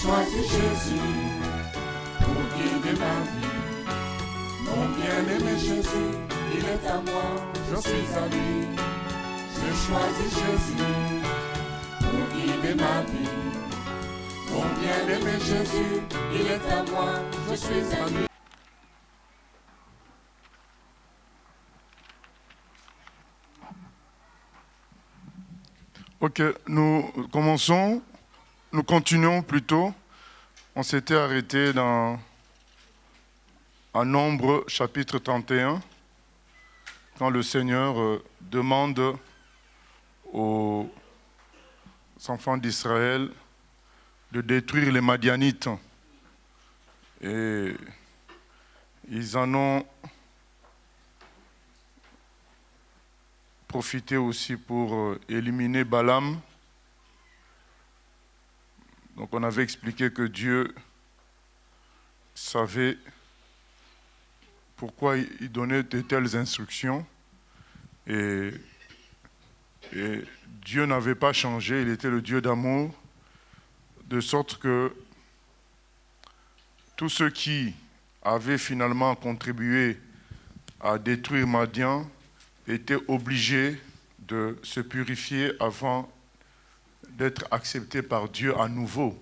choisi Jésus pour guider ma vie. Mon bien-aimé Jésus, il est à moi, je suis à lui. J'ai choisi Jésus pour guider ma vie. Mon bien-aimé Jésus, il est à moi, je suis à lui. Ok, nous continuons plutôt. On s'était arrêté dans un Nombre chapitre 31, quand le Seigneur demande aux enfants d'Israël de détruire les Madianites. Et ils en ont profité aussi pour éliminer Balaam. Donc on avait expliqué que Dieu savait pourquoi il donnait de telles instructions. Et Dieu n'avait pas changé, il était le Dieu d'amour, de sorte que tous ceux qui avaient finalement contribué à détruire Madian étaient obligés de se purifier avant d'être acceptés par Dieu à nouveau.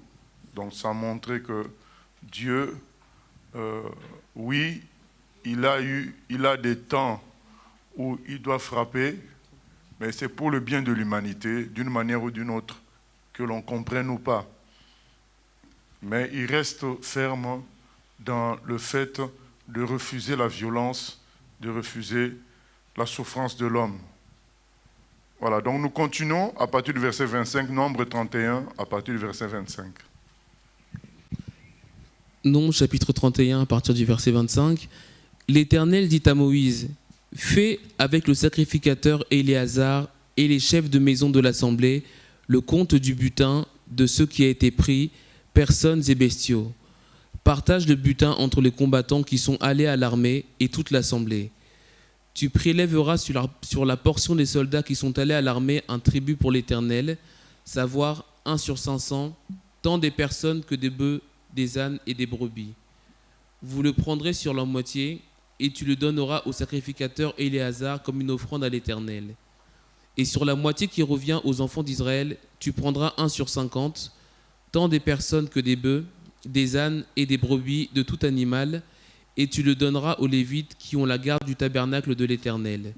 Donc ça montrait que Dieu, oui, il a des temps où il doit frapper, mais c'est pour le bien de l'humanité, d'une manière ou d'une autre, que l'on comprenne ou pas. Mais il reste ferme dans le fait de refuser la violence, de refuser la souffrance de l'homme. Voilà, donc nous continuons à partir du verset 25, Nombre 31, à partir du verset 25. Nombre chapitre 31, à partir du verset 25. L'Éternel dit à Moïse, « Fais avec le sacrificateur Éléazar et les chefs de maison de l'assemblée le compte du butin de ce qui a été pris, personnes et bestiaux. Partage le butin entre les combattants qui sont allés à l'armée et toute l'assemblée. Tu prélèveras sur la portion des soldats qui sont allés à l'armée un tribut pour l'Éternel, savoir 1 sur 500, tant des personnes que des bœufs, des ânes et des brebis. Vous le prendrez sur la moitié, et tu le donneras au sacrificateur Éléazar comme une offrande à l'Éternel. Et sur la moitié qui revient aux enfants d'Israël, tu prendras 1 sur 50, tant des personnes que des bœufs, des ânes et des brebis de tout animal, et tu le donneras aux Lévites qui ont la garde du tabernacle de l'Éternel.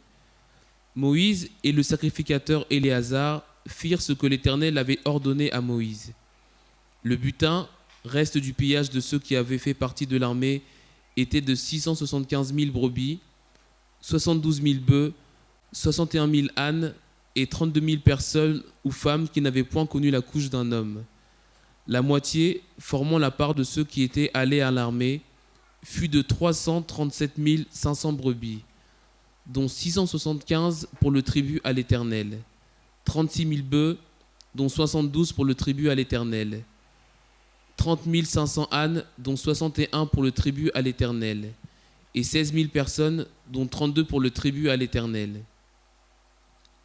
Moïse et le sacrificateur Éléazar firent ce que l'Éternel avait ordonné à Moïse. Le butin, reste du pillage de ceux qui avaient fait partie de l'armée, était de 675 000 brebis, 72 000 bœufs, 61 000 ânes et 32 000 personnes ou femmes qui n'avaient point connu la couche d'un homme. La moitié, formant la part de ceux qui étaient allés à l'armée, fut de 337 500 brebis, dont 675 pour le tribut à l'Éternel, 36 000 bœufs, dont 72 pour le tribut à l'Éternel, 30 500 ânes, dont 61 pour le tribut à l'Éternel, et 16 000 personnes, dont 32 pour le tribut à l'Éternel.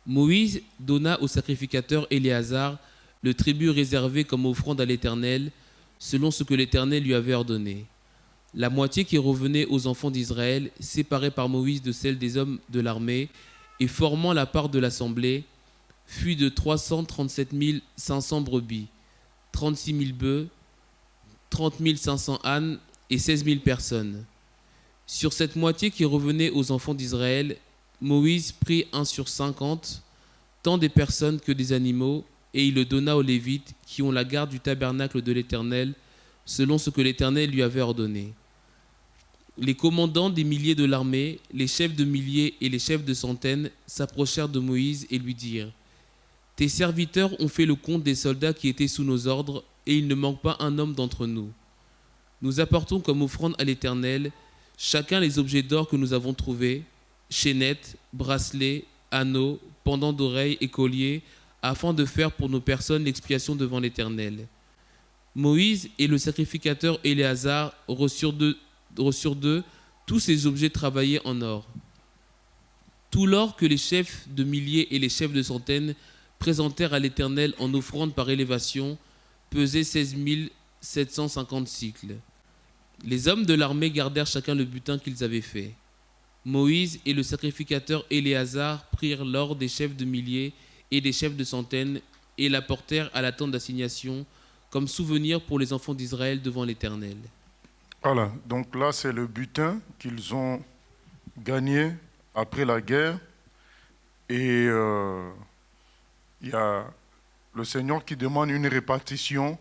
Moïse donna au sacrificateur Éléazar le tribut réservé comme offrande à l'Éternel, selon ce que l'Éternel lui avait ordonné. La moitié qui revenait aux enfants d'Israël, séparée par Moïse de celle des hommes de l'armée, et formant la part de l'assemblée, fut de 337 500 brebis, 36 000 bœufs, 30 500 ânes et 16 000 personnes. Sur cette moitié qui revenait aux enfants d'Israël, Moïse prit 1 sur 50, tant des personnes que des animaux, et il le donna aux Lévites qui ont la garde du tabernacle de l'Éternel, selon ce que l'Éternel lui avait ordonné. Les commandants des milliers de l'armée, les chefs de milliers et les chefs de centaines s'approchèrent de Moïse et lui dirent : « Tes serviteurs ont fait le compte des soldats qui étaient sous nos ordres, et il ne manque pas un homme d'entre nous. Nous apportons comme offrande à l'Éternel chacun les objets d'or que nous avons trouvés, chaînettes, bracelets, anneaux, pendants d'oreilles et colliers, afin de faire pour nos personnes l'expiation devant l'Éternel. » Moïse et le sacrificateur Éléazar reçurent d'eux tous ces objets travaillés en or. Tout l'or que les chefs de milliers et les chefs de centaines présentèrent à l'Éternel en offrande par élévation pesait 16 750 cycles. Les hommes de l'armée gardèrent chacun le butin qu'ils avaient fait. Moïse et le sacrificateur Éléazar prirent l'or des chefs de milliers et des chefs de centaines et l'apportèrent à la tente d'assignation comme souvenir pour les enfants d'Israël devant l'Éternel. Voilà, donc là c'est le butin qu'ils ont gagné après la guerre. Et il y a le Seigneur qui demande une répartition,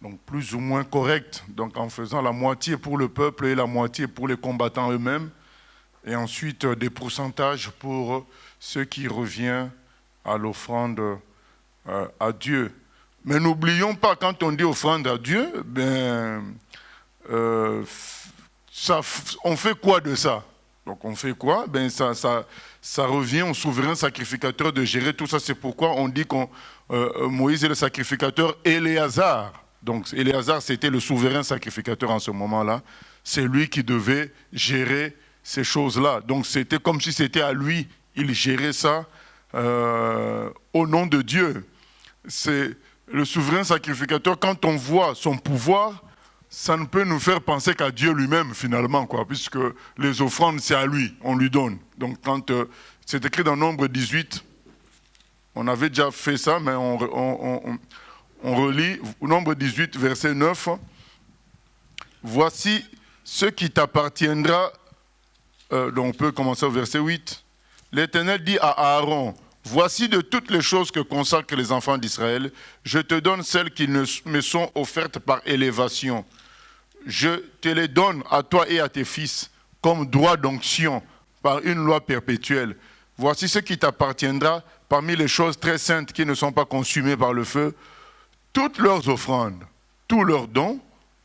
donc plus ou moins correcte, donc en faisant la moitié pour le peuple et la moitié pour les combattants eux-mêmes, et ensuite des pourcentages pour ce qui revient à l'offrande à Dieu. Mais n'oublions pas, quand on dit offrande à Dieu, on fait quoi de ça? Donc on fait quoi? Ça revient au souverain sacrificateur de gérer tout ça. C'est pourquoi on dit que Moïse est le sacrificateur Éléazar. Donc Éléazar, c'était le souverain sacrificateur en ce moment-là. C'est lui qui devait gérer ces choses-là. Donc c'était comme si c'était à lui. Il gérait ça au nom de Dieu. C'est le souverain sacrificateur. Quand on voit son pouvoir, ça ne peut nous faire penser qu'à Dieu lui-même finalement, puisque les offrandes, c'est à lui, on lui donne. Donc quand c'est écrit dans Nombre 18, on avait déjà fait ça, mais on relit Nombre 18, verset 9. Voici ce qui t'appartiendra, donc on peut commencer au verset 8. L'Éternel dit à Aaron, voici de toutes les choses que consacrent les enfants d'Israël, je te donne celles qui me sont offertes par élévation. Je te les donne à toi et à tes fils comme droit d'onction par une loi perpétuelle. Voici ce qui t'appartiendra parmi les choses très saintes qui ne sont pas consumées par le feu, toutes leurs offrandes, tous leurs dons,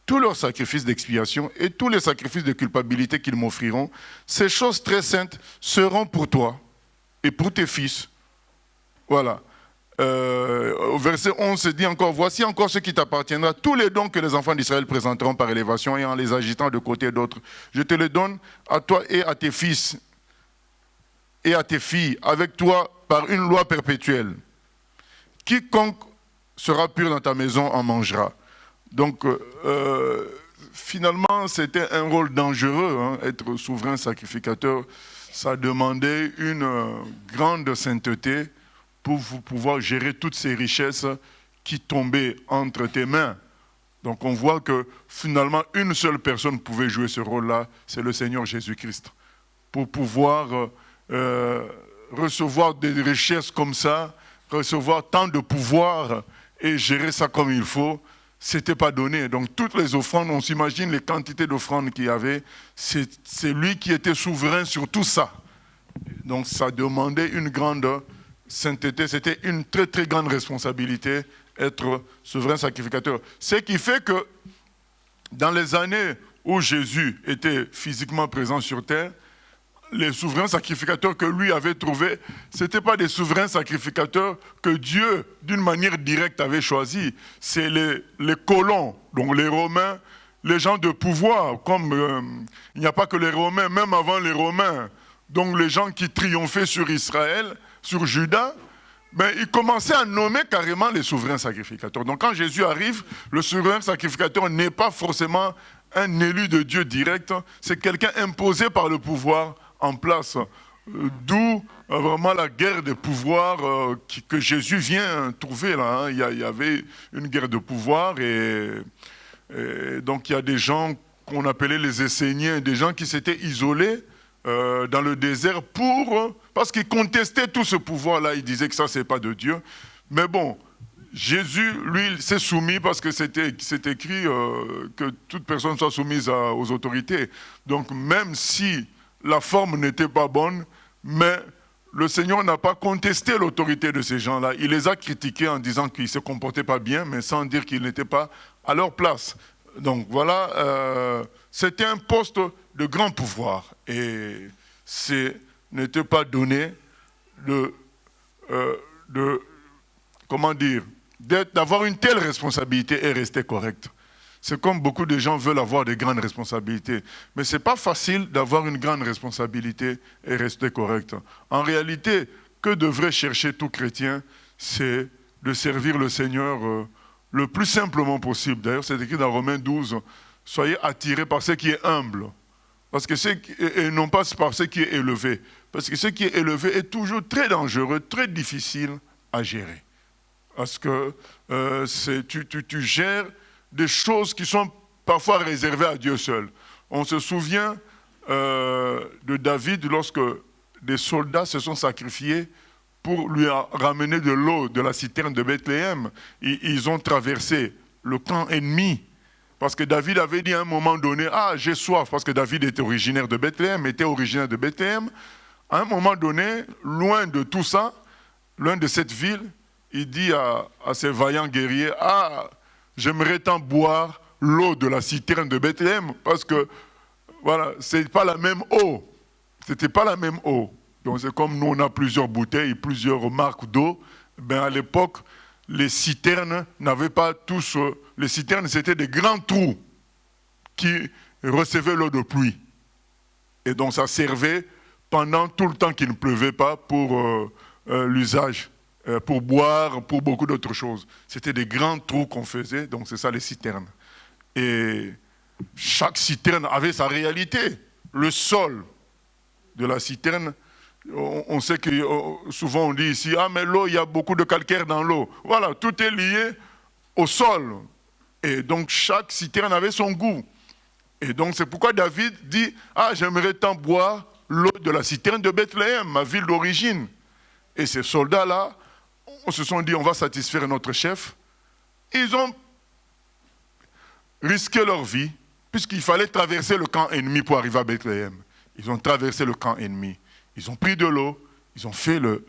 tous leurs sacrifices d'expiation et tous les sacrifices de culpabilité qu'ils m'offriront. Ces choses très saintes seront pour toi et pour tes fils. Voilà. Au verset 11, c'est dit encore, voici encore ce qui t'appartiendra, tous les dons que les enfants d'Israël présenteront par élévation et en les agitant de côté et d'autre. Je te les donne à toi et à tes fils et à tes filles, avec toi par une loi perpétuelle. Quiconque sera pur dans ta maison en mangera. Donc, finalement, c'était un rôle dangereux, être souverain sacrificateur. Ça demandait une grande sainteté pour pouvoir gérer toutes ces richesses qui tombaient entre tes mains. Donc on voit que finalement une seule personne pouvait jouer ce rôle-là, c'est le Seigneur Jésus-Christ. Pour pouvoir recevoir des richesses comme ça, recevoir tant de pouvoir et gérer ça comme il faut, c'était pas donné. Donc toutes les offrandes, on s'imagine les quantités d'offrandes qu'il y avait, c'est lui qui était souverain sur tout ça. Donc ça demandait une grande sainteté, c'était une très très grande responsabilité, être souverain sacrificateur. Ce qui fait que dans les années où Jésus était physiquement présent sur terre, les souverains sacrificateurs que lui avait trouvés, ce n'étaient pas des souverains sacrificateurs que Dieu, d'une manière directe, avait choisis. C'est les colons, donc les Romains, les gens de pouvoir, comme il n'y a pas que les Romains, même avant les Romains, donc les gens qui triomphaient sur Israël, sur Juda, ils commençaient à nommer carrément les souverains sacrificateurs. Donc quand Jésus arrive, le souverain sacrificateur n'est pas forcément un élu de Dieu direct, c'est quelqu'un imposé par le pouvoir en place. D'où vraiment la guerre de pouvoir que Jésus vient trouver là. Il y avait une guerre de pouvoir et donc il y a des gens qu'on appelait les Esséniens, des gens qui s'étaient isolés dans le désert parce qu'ils contestaient tout ce pouvoir-là. Ils disaient que ça, c'est pas de Dieu. Mais bon, Jésus, lui, il s'est soumis parce que c'est écrit que toute personne soit soumise aux autorités. Donc, même si la forme n'était pas bonne, mais le Seigneur n'a pas contesté l'autorité de ces gens-là. Il les a critiqués en disant qu'ils ne se comportaient pas bien, mais sans dire qu'ils n'étaient pas à leur place. Donc voilà, c'était un poste de grand pouvoir et n'était pas donné d'avoir une telle responsabilité et rester correct. C'est comme beaucoup de gens veulent avoir de grandes responsabilités, mais ce n'est pas facile d'avoir une grande responsabilité et rester correct. En réalité, que devrait chercher tout chrétien, c'est de servir le Seigneur le plus simplement possible. D'ailleurs, c'est écrit dans Romains 12, soyez attirés par ce qui est humble, parce que et non pas par ce qui est élevé. Parce que ce qui est élevé est toujours très dangereux, très difficile à gérer. Parce que tu gères des choses qui sont parfois réservées à Dieu seul. On se souvient de David lorsque des soldats se sont sacrifiés pour lui ramener de l'eau de la citerne de Bethléem. Ils ont traversé le camp ennemi. Parce que David avait dit à un moment donné, « Ah, j'ai soif », parce que David était originaire de Bethléem, À un moment donné, loin de tout ça, loin de cette ville, il dit à ses vaillants guerriers, « Ah, j'aimerais tant boire l'eau de la citerne de Bethléem, parce que, voilà, c'est pas la même eau. C'était pas la même eau. » Donc c'est comme nous, on a plusieurs bouteilles, plusieurs marques d'eau. Ben à l'époque, les citernes n'avaient pas tous... les citernes, c'était des grands trous qui recevaient l'eau de pluie. Et donc ça servait pendant tout le temps qu'il ne pleuvait pas pour l'usage, pour boire, pour beaucoup d'autres choses. C'était des grands trous qu'on faisait, donc c'est ça les citernes. Et chaque citerne avait sa réalité. Le sol de la citerne, on sait que souvent on dit ici, ah mais l'eau, il y a beaucoup de calcaire dans l'eau. Voilà, tout est lié au sol. Et donc chaque citerne avait son goût. Et donc c'est pourquoi David dit, ah j'aimerais tant boire l'eau de la citerne de Bethléem, ma ville d'origine. Et ces soldats-là, on se sont dit, on va satisfaire notre chef. Ils ont risqué leur vie, puisqu'il fallait traverser le camp ennemi pour arriver à Bethléem. Ils ont traversé le camp ennemi. Ils ont pris de l'eau, ils ont fait le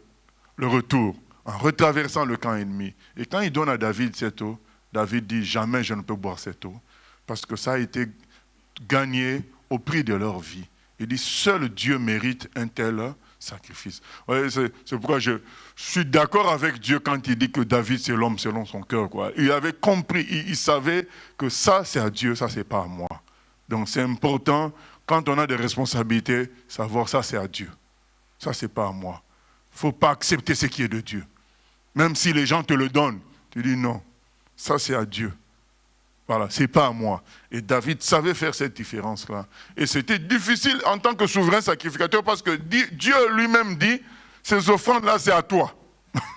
retour, en retraversant le camp ennemi. Et quand ils donnent à David cette eau, David dit, jamais je ne peux boire cette eau, parce que ça a été gagné au prix de leur vie. Il dit, seul Dieu mérite un tel sacrifice. Ouais, c'est pourquoi je suis d'accord avec Dieu quand il dit que David, c'est l'homme selon son cœur, quoi. Il avait compris, il savait que ça, c'est à Dieu, ça, c'est pas à moi. Donc, c'est important, quand on a des responsabilités, savoir ça, c'est à Dieu. Ça, c'est pas à moi. Il ne faut pas accepter ce qui est de Dieu. Même si les gens te le donnent, tu dis non, ça, c'est à Dieu. Voilà, c'est pas à moi. Et David savait faire cette différence-là. Et c'était difficile en tant que souverain sacrificateur parce que Dieu lui-même dit, ces offrandes-là, c'est à toi.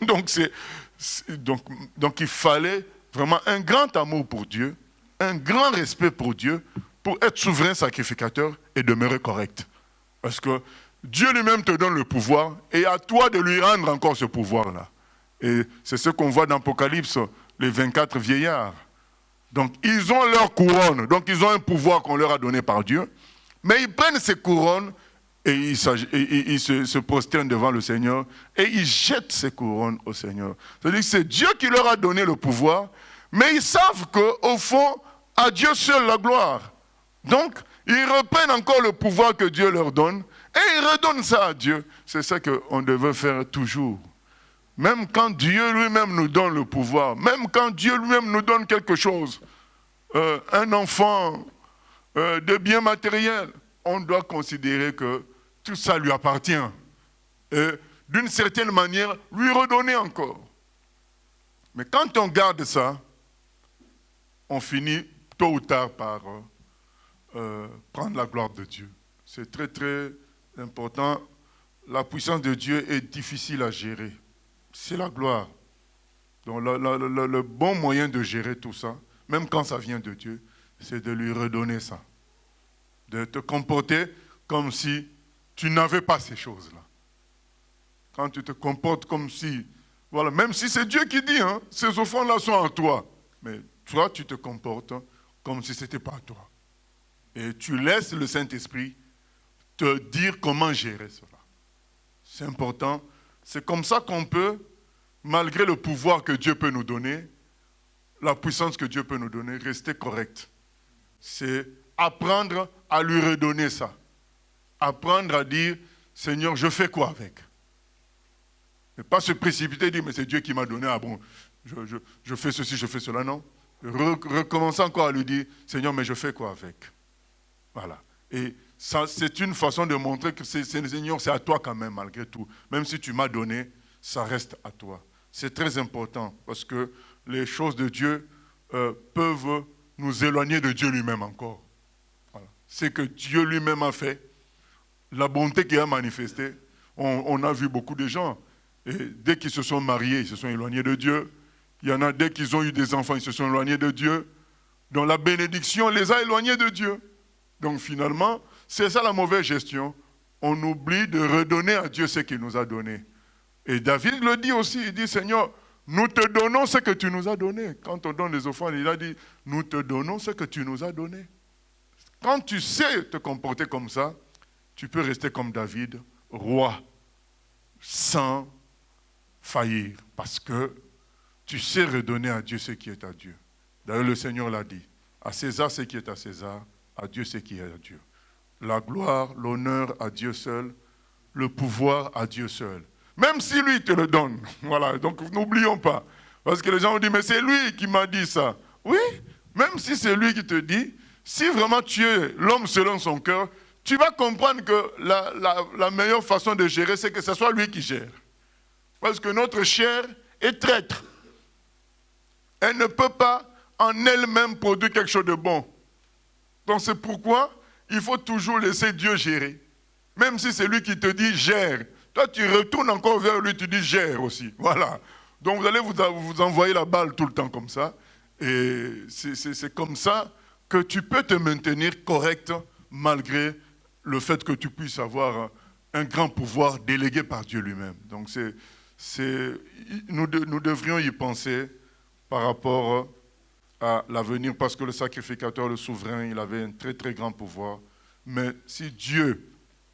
donc il fallait vraiment un grand amour pour Dieu, un grand respect pour Dieu, pour être souverain sacrificateur et demeurer correct. Parce que Dieu lui-même te donne le pouvoir et à toi de lui rendre encore ce pouvoir-là. Et c'est ce qu'on voit dans l'Apocalypse, les 24 vieillards. Donc, ils ont leur couronne. Donc, ils ont un pouvoir qu'on leur a donné par Dieu. Mais ils prennent ces couronnes et ils se prosternent devant le Seigneur et ils jettent ces couronnes au Seigneur. C'est-à-dire que c'est Dieu qui leur a donné le pouvoir, mais ils savent qu'au fond, à Dieu seul la gloire. Donc, ils reprennent encore le pouvoir que Dieu leur donne et ils redonnent ça à Dieu. C'est ça qu'on devait faire toujours. Même quand Dieu lui-même nous donne le pouvoir, même quand Dieu lui-même nous donne quelque chose, un enfant, de biens matériels, on doit considérer que tout ça lui appartient. Et d'une certaine manière, lui redonner encore. Mais quand on garde ça, on finit tôt ou tard par prendre la gloire de Dieu. C'est très très important. La puissance de Dieu est difficile à gérer. C'est la gloire. Donc le bon moyen de gérer tout ça, même quand ça vient de Dieu, c'est de lui redonner ça. De te comporter comme si tu n'avais pas ces choses-là. Quand tu te comportes comme si, voilà, même si c'est Dieu qui dit, hein, ces offrandes-là sont en toi, mais toi tu te comportes comme si ce n'était pas à toi. Et tu laisses le Saint-Esprit te dire comment gérer cela. C'est important. C'est comme ça qu'on peut, malgré le pouvoir que Dieu peut nous donner, la puissance que Dieu peut nous donner, rester correct. C'est apprendre à lui redonner ça. Apprendre à dire, Seigneur, je fais quoi avec? Et pas se précipiter et dire, mais c'est Dieu qui m'a donné, ah bon, je fais ceci, je fais cela, non. Recommencer encore à lui dire, Seigneur, mais je fais quoi avec? Voilà. Et ça, c'est une façon de montrer que Seigneur, c'est à toi quand même, malgré tout. Même si tu m'as donné, ça reste à toi. c'est très important parce que les choses de Dieu peuvent nous éloigner de Dieu lui-même encore. Voilà. C'est que Dieu lui-même a fait, la bonté qu'il a manifestée. On a vu beaucoup de gens, et dès qu'ils se sont mariés, ils se sont éloignés de Dieu. Il y en a, dès qu'ils ont eu des enfants, ils se sont éloignés de Dieu. Donc la bénédiction les a éloignés de Dieu. Donc finalement, c'est ça la mauvaise gestion. On oublie de redonner à Dieu ce qu'il nous a donné. Et David le dit aussi, il dit, Seigneur, nous te donnons ce que tu nous as donné. Quand on donne les offrandes, il a dit, nous te donnons ce que tu nous as donné. Quand tu sais te comporter comme ça, tu peux rester comme David, roi, sans faillir, parce que tu sais redonner à Dieu ce qui est à Dieu. D'ailleurs, le Seigneur l'a dit, à César ce qui est à César, à Dieu ce qui est à Dieu. La gloire, l'honneur à Dieu seul, le pouvoir à Dieu seul. Même si lui te le donne. Voilà, donc n'oublions pas. Parce que les gens ont dit, mais c'est lui qui m'a dit ça. Oui, même si c'est lui qui te dit, si vraiment tu es l'homme selon son cœur, tu vas comprendre que la meilleure façon de gérer, c'est que ce soit lui qui gère. Parce que notre chair est traître. Elle ne peut pas en elle-même produire quelque chose de bon. Donc c'est pourquoi il faut toujours laisser Dieu gérer. Même si c'est lui qui te dit gère. Toi, tu retournes encore vers lui, tu dis gère aussi. Voilà. Donc vous allez vous envoyer la balle tout le temps comme ça. Et c'est comme ça que tu peux te maintenir correct malgré le fait que tu puisses avoir un grand pouvoir délégué par Dieu lui-même. Donc nous devrions y penser par rapport à l'avenir, parce que le sacrificateur, le souverain, il avait un très très grand pouvoir. Mais si Dieu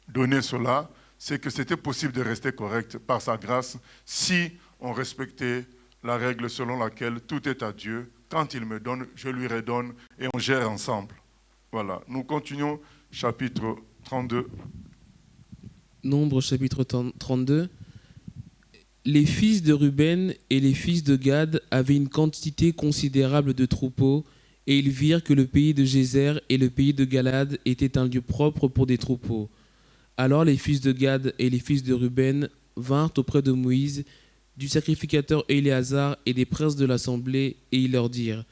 donnait cela, c'est que c'était possible de rester correct par sa grâce si on respectait la règle selon laquelle tout est à Dieu. Quand il me donne, je lui redonne et on gère ensemble. Voilà, nous continuons, chapitre 32. Nombre chapitre 32. Les fils de Ruben et les fils de Gad avaient une quantité considérable de troupeaux, et ils virent que le pays de Gézer et le pays de Galad étaient un lieu propre pour des troupeaux. Alors les fils de Gad et les fils de Ruben vinrent auprès de Moïse, du sacrificateur Éléazar et des princes de l'assemblée, et ils leur dirent,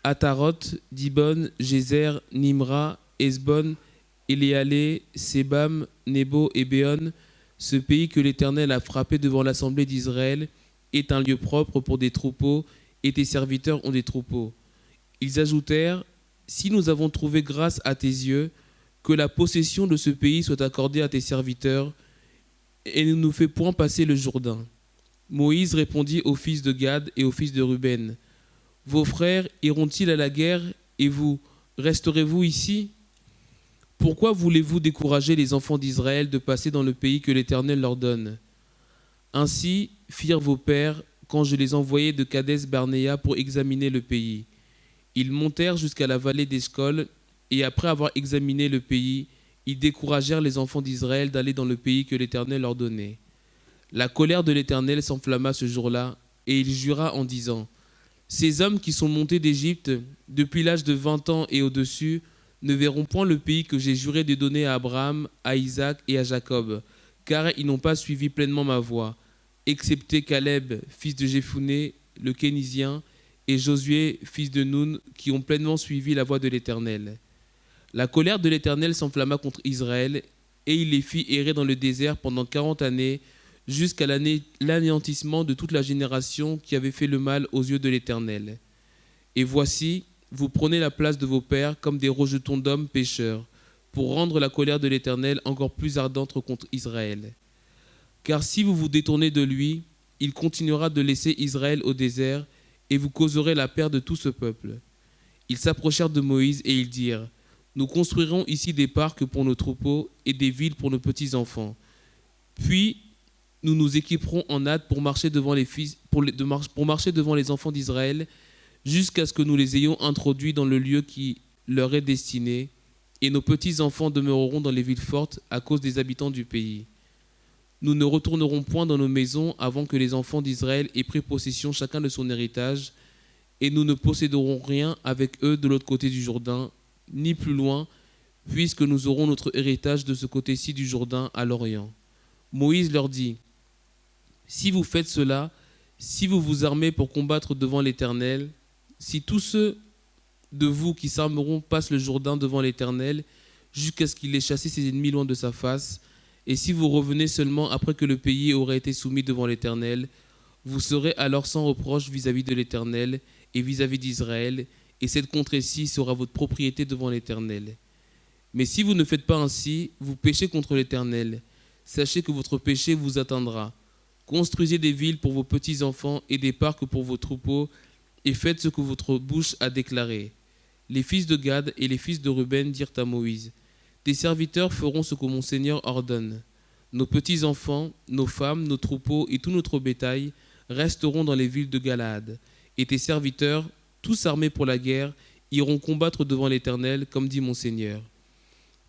Ataroth, Dibon, Gézer, Nimra, Esbon, Éléalé, Sébam, Nebo et Béon, ce pays que l'Éternel a frappé devant l'assemblée d'Israël est un lieu propre pour des troupeaux, et tes serviteurs ont des troupeaux. Ils ajoutèrent, si nous avons trouvé grâce à tes yeux, que la possession de ce pays soit accordée à tes serviteurs, et ne nous fais point passer le Jourdain. Moïse répondit aux fils de Gad et aux fils de Ruben, vos frères iront-ils à la guerre, et vous, resterez-vous ici ? Pourquoi voulez-vous décourager les enfants d'Israël de passer dans le pays que l'Éternel leur donne ? Ainsi firent vos pères quand je les envoyai de Kadès-Barnéa pour examiner le pays. Ils montèrent jusqu'à la vallée d'Eshcol, et après avoir examiné le pays, ils découragèrent les enfants d'Israël d'aller dans le pays que l'Éternel leur donnait. La colère de l'Éternel s'enflamma ce jour-là, et il jura en disant, « Ces hommes qui sont montés d'Égypte, depuis l'âge de 20 ans et au-dessus, ne verront point le pays que j'ai juré de donner à Abraham, à Isaac et à Jacob, car ils n'ont pas suivi pleinement ma voie, excepté Caleb, fils de Jéphuné, le Kénizien, et Josué, fils de Nun, qui ont pleinement suivi la voie de l'Éternel. La colère de l'Éternel s'enflamma contre Israël, et il les fit errer dans le désert pendant 40 années, jusqu'à l'anéantissement de toute la génération qui avait fait le mal aux yeux de l'Éternel. Et voici, vous prenez la place de vos pères comme des rejetons d'hommes pécheurs, pour rendre la colère de l'Éternel encore plus ardente contre Israël. Car si vous vous détournez de lui, il continuera de laisser Israël au désert, et vous causerez la perte de tout ce peuple. Ils s'approchèrent de Moïse et ils dirent, nous construirons ici des parcs pour nos troupeaux et des villes pour nos petits-enfants. Puis, nous nous équiperons en hâte pour marcher devant les enfants d'Israël, jusqu'à ce que nous les ayons introduits dans le lieu qui leur est destiné, et nos petits-enfants demeureront dans les villes fortes à cause des habitants du pays. Nous ne retournerons point dans nos maisons avant que les enfants d'Israël aient pris possession chacun de son héritage, et nous ne posséderons rien avec eux de l'autre côté du Jourdain, ni plus loin, puisque nous aurons notre héritage de ce côté-ci du Jourdain à l'Orient. Moïse leur dit, si vous faites cela, si vous vous armez pour combattre devant l'Éternel, si tous ceux de vous qui s'armeront passent le Jourdain devant l'Éternel, jusqu'à ce qu'il ait chassé ses ennemis loin de sa face, et si vous revenez seulement après que le pays aurait été soumis devant l'Éternel, vous serez alors sans reproche vis-à-vis de l'Éternel et vis-à-vis d'Israël, et cette contrée-ci sera votre propriété devant l'Éternel. Mais si vous ne faites pas ainsi, vous péchez contre l'Éternel. Sachez que votre péché vous atteindra. Construisez des villes pour vos petits-enfants et des parcs pour vos troupeaux, et faites ce que votre bouche a déclaré. Les fils de Gad et les fils de Ruben dirent à Moïse, tes serviteurs feront ce que mon Seigneur ordonne. Nos petits-enfants, nos femmes, nos troupeaux et tout notre bétail resteront dans les villes de Galaad. Et tes serviteurs, tous armés pour la guerre, iront combattre devant l'Éternel, comme dit mon Seigneur.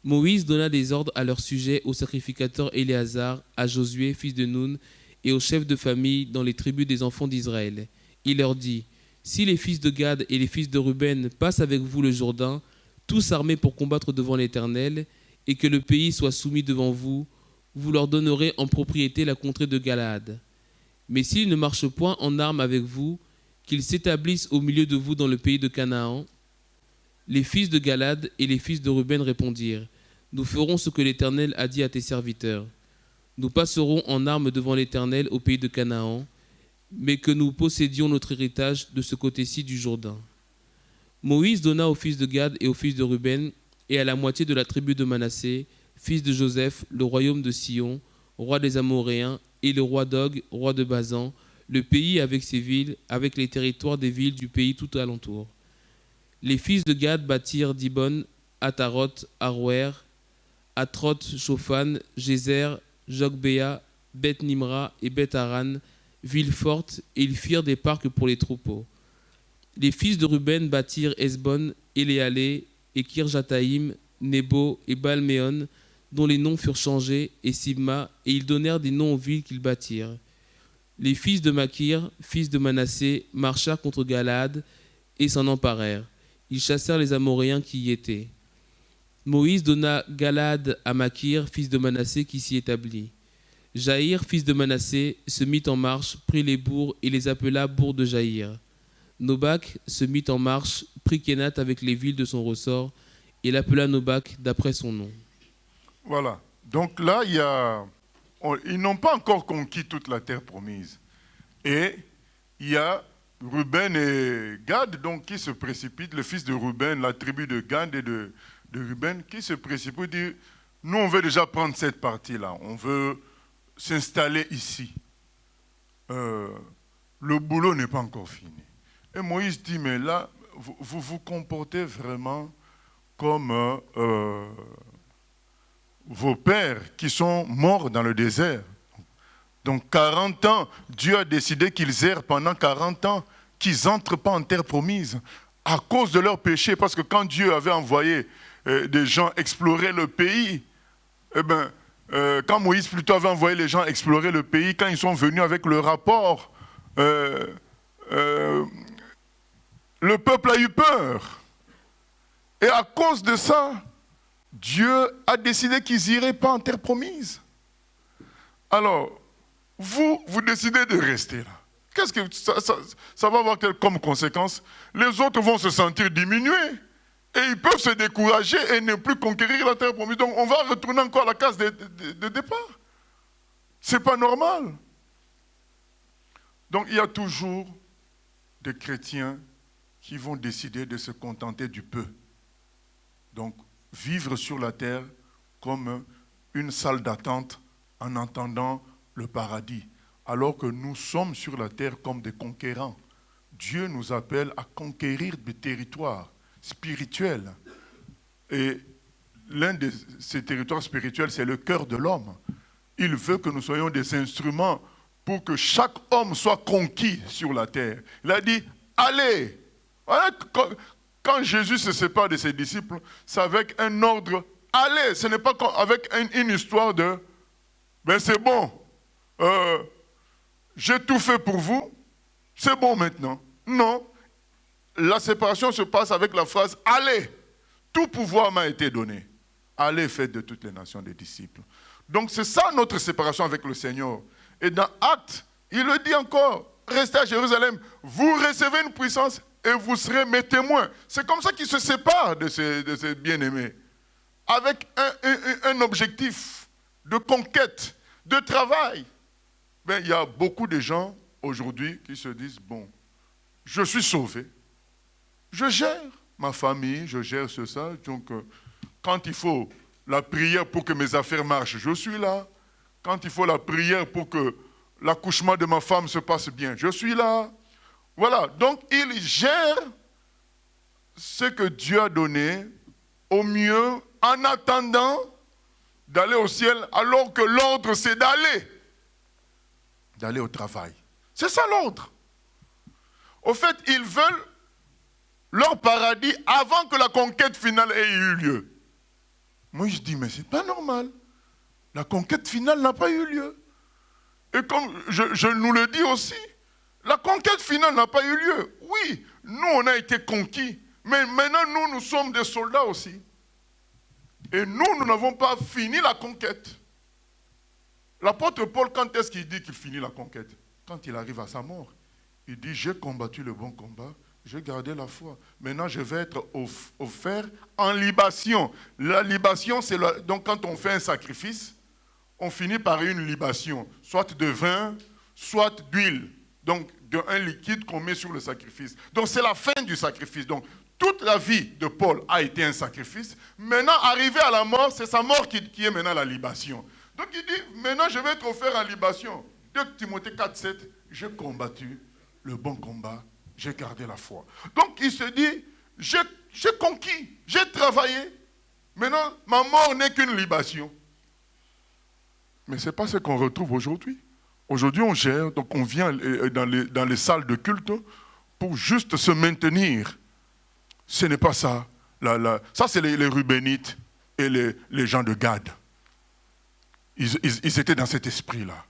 Moïse donna des ordres à leur sujet au sacrificateur Éléazar, à Josué, fils de Nun, et aux chefs de famille dans les tribus des enfants d'Israël. Il leur dit, si les fils de Gad et les fils de Ruben passent avec vous le Jourdain, tous armés pour combattre devant l'Éternel, et que le pays soit soumis devant vous, vous leur donnerez en propriété la contrée de Galaad. Mais s'ils ne marchent point en armes avec vous, qu'ils s'établissent au milieu de vous dans le pays de Canaan, les fils de Galaad et les fils de Ruben répondirent, nous ferons ce que l'Éternel a dit à tes serviteurs. Nous passerons en armes devant l'Éternel au pays de Canaan, mais que nous possédions notre héritage de ce côté-ci du Jourdain. Moïse donna aux fils de Gad et aux fils de Ruben, et à la moitié de la tribu de Manassé, fils de Joseph, le royaume de Sion, roi des Amoréens, et le roi d'Og, roi de Basan, le pays avec ses villes, avec les territoires des villes du pays tout alentour. Les fils de Gad bâtirent Dibon, Ataroth, Aroer, Atroth, Shophan, Gézer, Jogbéa, Beth Nimra et Beth Haran, villes fortes, et ils firent des parcs pour les troupeaux. Les fils de Ruben bâtirent Hesbon, Éléalé, et Kirjataïm, Nebo et Balméon, dont les noms furent changés, et Sibma, et ils donnèrent des noms aux villes qu'ils bâtirent. Les fils de Makir, fils de Manassé, marchèrent contre Galaad et s'en emparèrent. Ils chassèrent les Amoréens qui y étaient. Moïse donna Galaad à Makir, fils de Manassé, qui s'y établit. Jaïr, fils de Manassé, se mit en marche, prit les bourgs et les appela bourgs de Jaïr. Nobak se mit en marche, prit Kénath avec les villes de son ressort, et l'appela Nobak d'après son nom. Voilà. Donc là, ils n'ont pas encore conquis toute la terre promise. Et il y a Ruben et Gad donc, qui se précipitent, le fils de Ruben, la tribu de Gad et de Ruben, qui se précipitent et disent, nous on veut déjà prendre cette partie-là, on veut s'installer ici. Le boulot n'est pas encore fini. Et Moïse dit, mais là, vous vous comportez vraiment comme vos pères qui sont morts dans le désert. Donc 40 ans, Dieu a décidé qu'ils errent pendant 40 ans, qu'ils n'entrent pas en terre promise à cause de leur péché. Parce que quand Dieu avait envoyé des gens explorer le pays, quand Moïse plutôt avait envoyé les gens explorer le pays, quand ils sont venus avec le rapport, le peuple a eu peur. Et à cause de ça, Dieu a décidé qu'ils n'iraient pas en terre promise. Alors, vous décidez de rester là. Qu'est-ce que ça va avoir comme conséquence? Les autres vont se sentir diminués. Et ils peuvent se décourager et ne plus conquérir la terre promise. Donc, on va retourner encore à la case de départ. Ce n'est pas normal. Donc, il y a toujours des chrétiens qui vont décider de se contenter du peu. Donc, vivre sur la terre comme une salle d'attente en attendant le paradis, alors que nous sommes sur la terre comme des conquérants. Dieu nous appelle à conquérir des territoires spirituels. Et l'un de ces territoires spirituels, c'est le cœur de l'homme. Il veut que nous soyons des instruments pour que chaque homme soit conquis sur la terre. Il a dit, allez. Voilà, quand Jésus se sépare de ses disciples, c'est avec un ordre, allez. Ce n'est pas avec une histoire de, c'est bon, j'ai tout fait pour vous, c'est bon maintenant. Non, la séparation se passe avec la phrase, allez, tout pouvoir m'a été donné. Allez, faites de toutes les nations des disciples. Donc c'est ça notre séparation avec le Seigneur. Et dans Actes, il le dit encore, restez à Jérusalem, vous recevez une puissance et vous serez mes témoins. C'est comme ça qu'ils se séparent de ces bien-aimés. Avec un objectif de conquête, de travail. Ben, il y a beaucoup de gens aujourd'hui qui se disent, bon, je suis sauvé, je gère ma famille, je gère ça. Donc, quand il faut la prière pour que mes affaires marchent, je suis là. Quand il faut la prière pour que l'accouchement de ma femme se passe bien, je suis là. Voilà, donc il gère ce que Dieu a donné au mieux en attendant d'aller au ciel, alors que l'ordre c'est d'aller au travail. C'est ça l'ordre. Au fait, ils veulent leur paradis avant que la conquête finale ait eu lieu. Moi je dis, mais c'est pas normal. La conquête finale n'a pas eu lieu. Et comme je nous le dis aussi, la conquête finale n'a pas eu lieu. Oui, nous on a été conquis, mais maintenant nous sommes des soldats aussi. Et nous n'avons pas fini la conquête. L'apôtre Paul, quand est-ce qu'il dit qu'il finit la conquête? Quand il arrive à sa mort. Il dit, j'ai combattu le bon combat, j'ai gardé la foi. Maintenant, je vais être offert en libation. La libation, c'est donc quand on fait un sacrifice, on finit par une libation, soit de vin, soit d'huile. Donc, un liquide qu'on met sur le sacrifice. Donc, c'est la fin du sacrifice. Donc, toute la vie de Paul a été un sacrifice. Maintenant, arrivé à la mort, c'est sa mort qui est maintenant la libation. Donc, il dit, maintenant, je vais être offert en libation. 2 Timothée 4,7, j'ai combattu le bon combat, j'ai gardé la foi. Donc, il se dit, j'ai conquis, j'ai travaillé. Maintenant, ma mort n'est qu'une libation. Mais ce n'est pas ce qu'on retrouve aujourd'hui. Aujourd'hui, on gère, donc on vient dans les salles de culte pour juste se maintenir. Ce n'est pas ça. Ça, c'est les Rubénites et les gens de Gad. Ils étaient dans cet esprit-là.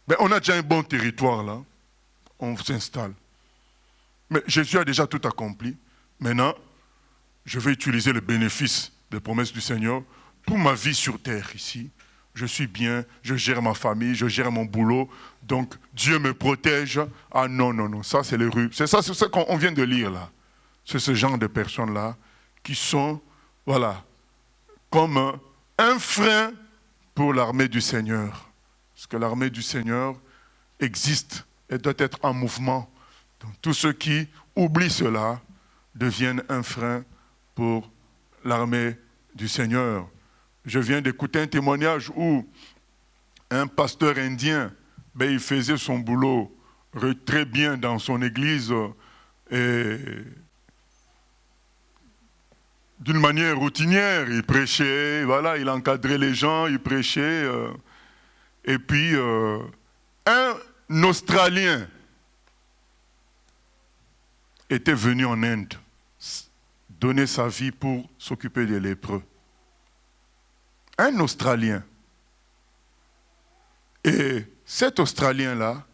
Mais on a déjà un bon territoire là. On s'installe. Mais Jésus a déjà tout accompli. Maintenant, je vais utiliser le bénéfice des promesses du Seigneur pour ma vie sur terre ici. Je suis bien, je gère ma famille, je gère mon boulot, donc Dieu me protège. Ah non, non, non, ça c'est les rues. C'est ça, c'est ce qu'on vient de lire là. C'est ce genre de personnes-là qui sont, voilà, comme un frein pour l'armée du Seigneur. Parce que l'armée du Seigneur existe et doit être en mouvement. Donc tous ceux qui oublient cela deviennent un frein pour l'armée du Seigneur. Je viens d'écouter un témoignage où un pasteur indien, il faisait son boulot très bien dans son église et d'une manière routinière. Il prêchait, voilà, il encadrait les gens, il prêchait. Et puis, un Australien était venu en Inde donner sa vie pour s'occuper des lépreux. Un Australien. Et cet Australien-là,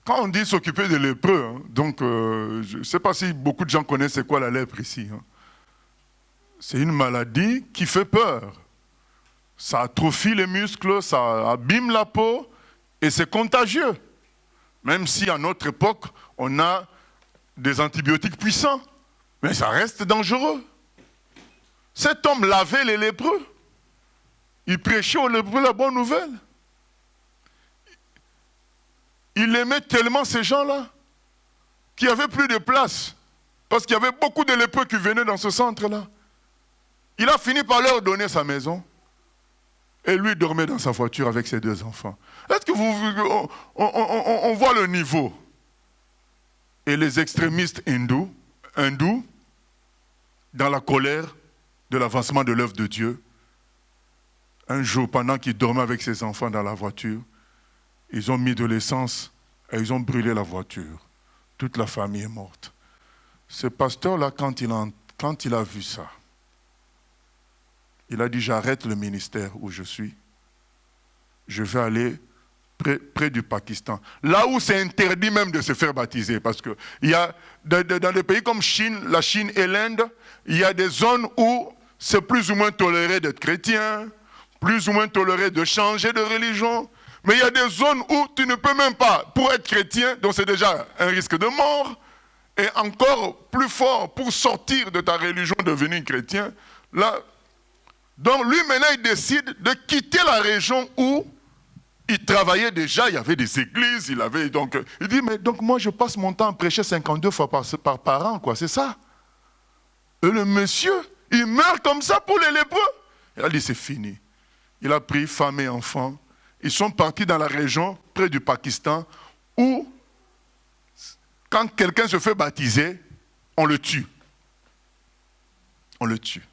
quand on dit s'occuper des lépreux, donc je ne sais pas si beaucoup de gens connaissent c'est quoi la lèpre ici. C'est une maladie qui fait peur. Ça atrophie les muscles, ça abîme la peau et c'est contagieux. Même si à notre époque, on a des antibiotiques puissants, mais ça reste dangereux. Cet homme lavait les lépreux. Il prêchait aux lépreux la bonne nouvelle. Il aimait tellement ces gens-là qu'il n'y avait plus de place. Parce qu'il y avait beaucoup de lépreux qui venaient dans ce centre-là. Il a fini par leur donner sa maison. Et lui dormait dans sa voiture avec ses 2 enfants. Est-ce que on voit le niveau? Et les extrémistes hindous, dans la colère de l'avancement de l'œuvre de Dieu, un jour, pendant qu'il dormait avec ses enfants dans la voiture, ils ont mis de l'essence et ils ont brûlé la voiture. Toute la famille est morte. Ce pasteur-là, quand il a vu ça, il a dit, j'arrête le ministère où je suis. Je vais aller près du Pakistan. Là où c'est interdit même de se faire baptiser. Parce que il y a, dans des pays comme Chine, la Chine et l'Inde, il y a des zones où c'est plus ou moins toléré d'être chrétien, plus ou moins toléré de changer de religion. Mais il y a des zones où tu ne peux même pas, pour être chrétien, donc c'est déjà un risque de mort, et encore plus fort, pour sortir de ta religion, devenir chrétien. Là, donc lui maintenant il décide de quitter la région où il travaillait déjà, il y avait des églises, il dit, mais donc moi je passe mon temps à prêcher 52 fois par an, quoi, c'est ça. Et le monsieur, il meurt comme ça pour les lépreux. Il a dit, c'est fini. Il a pris femme et enfants. Ils sont partis dans la région, près du Pakistan, où, quand quelqu'un se fait baptiser, on le tue. On le tue.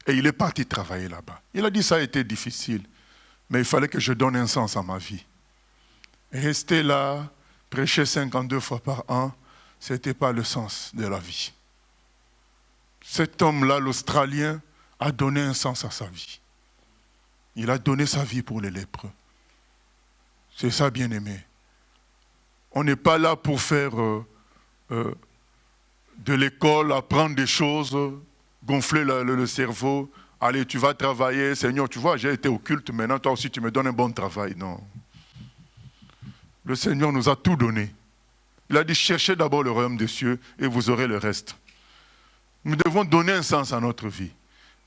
Et il est parti travailler là-bas. Il a dit, ça a été difficile, mais il fallait que je donne un sens à ma vie. Et rester là, prêcher 52 fois par an, ce n'était pas le sens de la vie. Cet homme-là, l'Australien, a donné un sens à sa vie. Il a donné sa vie pour les lépreux. C'est ça, bien-aimé. On n'est pas là pour faire de l'école, apprendre des choses, gonfler le cerveau. Allez, tu vas travailler, Seigneur, tu vois, j'ai été au culte, maintenant toi aussi tu me donnes un bon travail. Non. Le Seigneur nous a tout donné. Il a dit, cherchez d'abord le royaume des cieux et vous aurez le reste. Nous devons donner un sens à notre vie.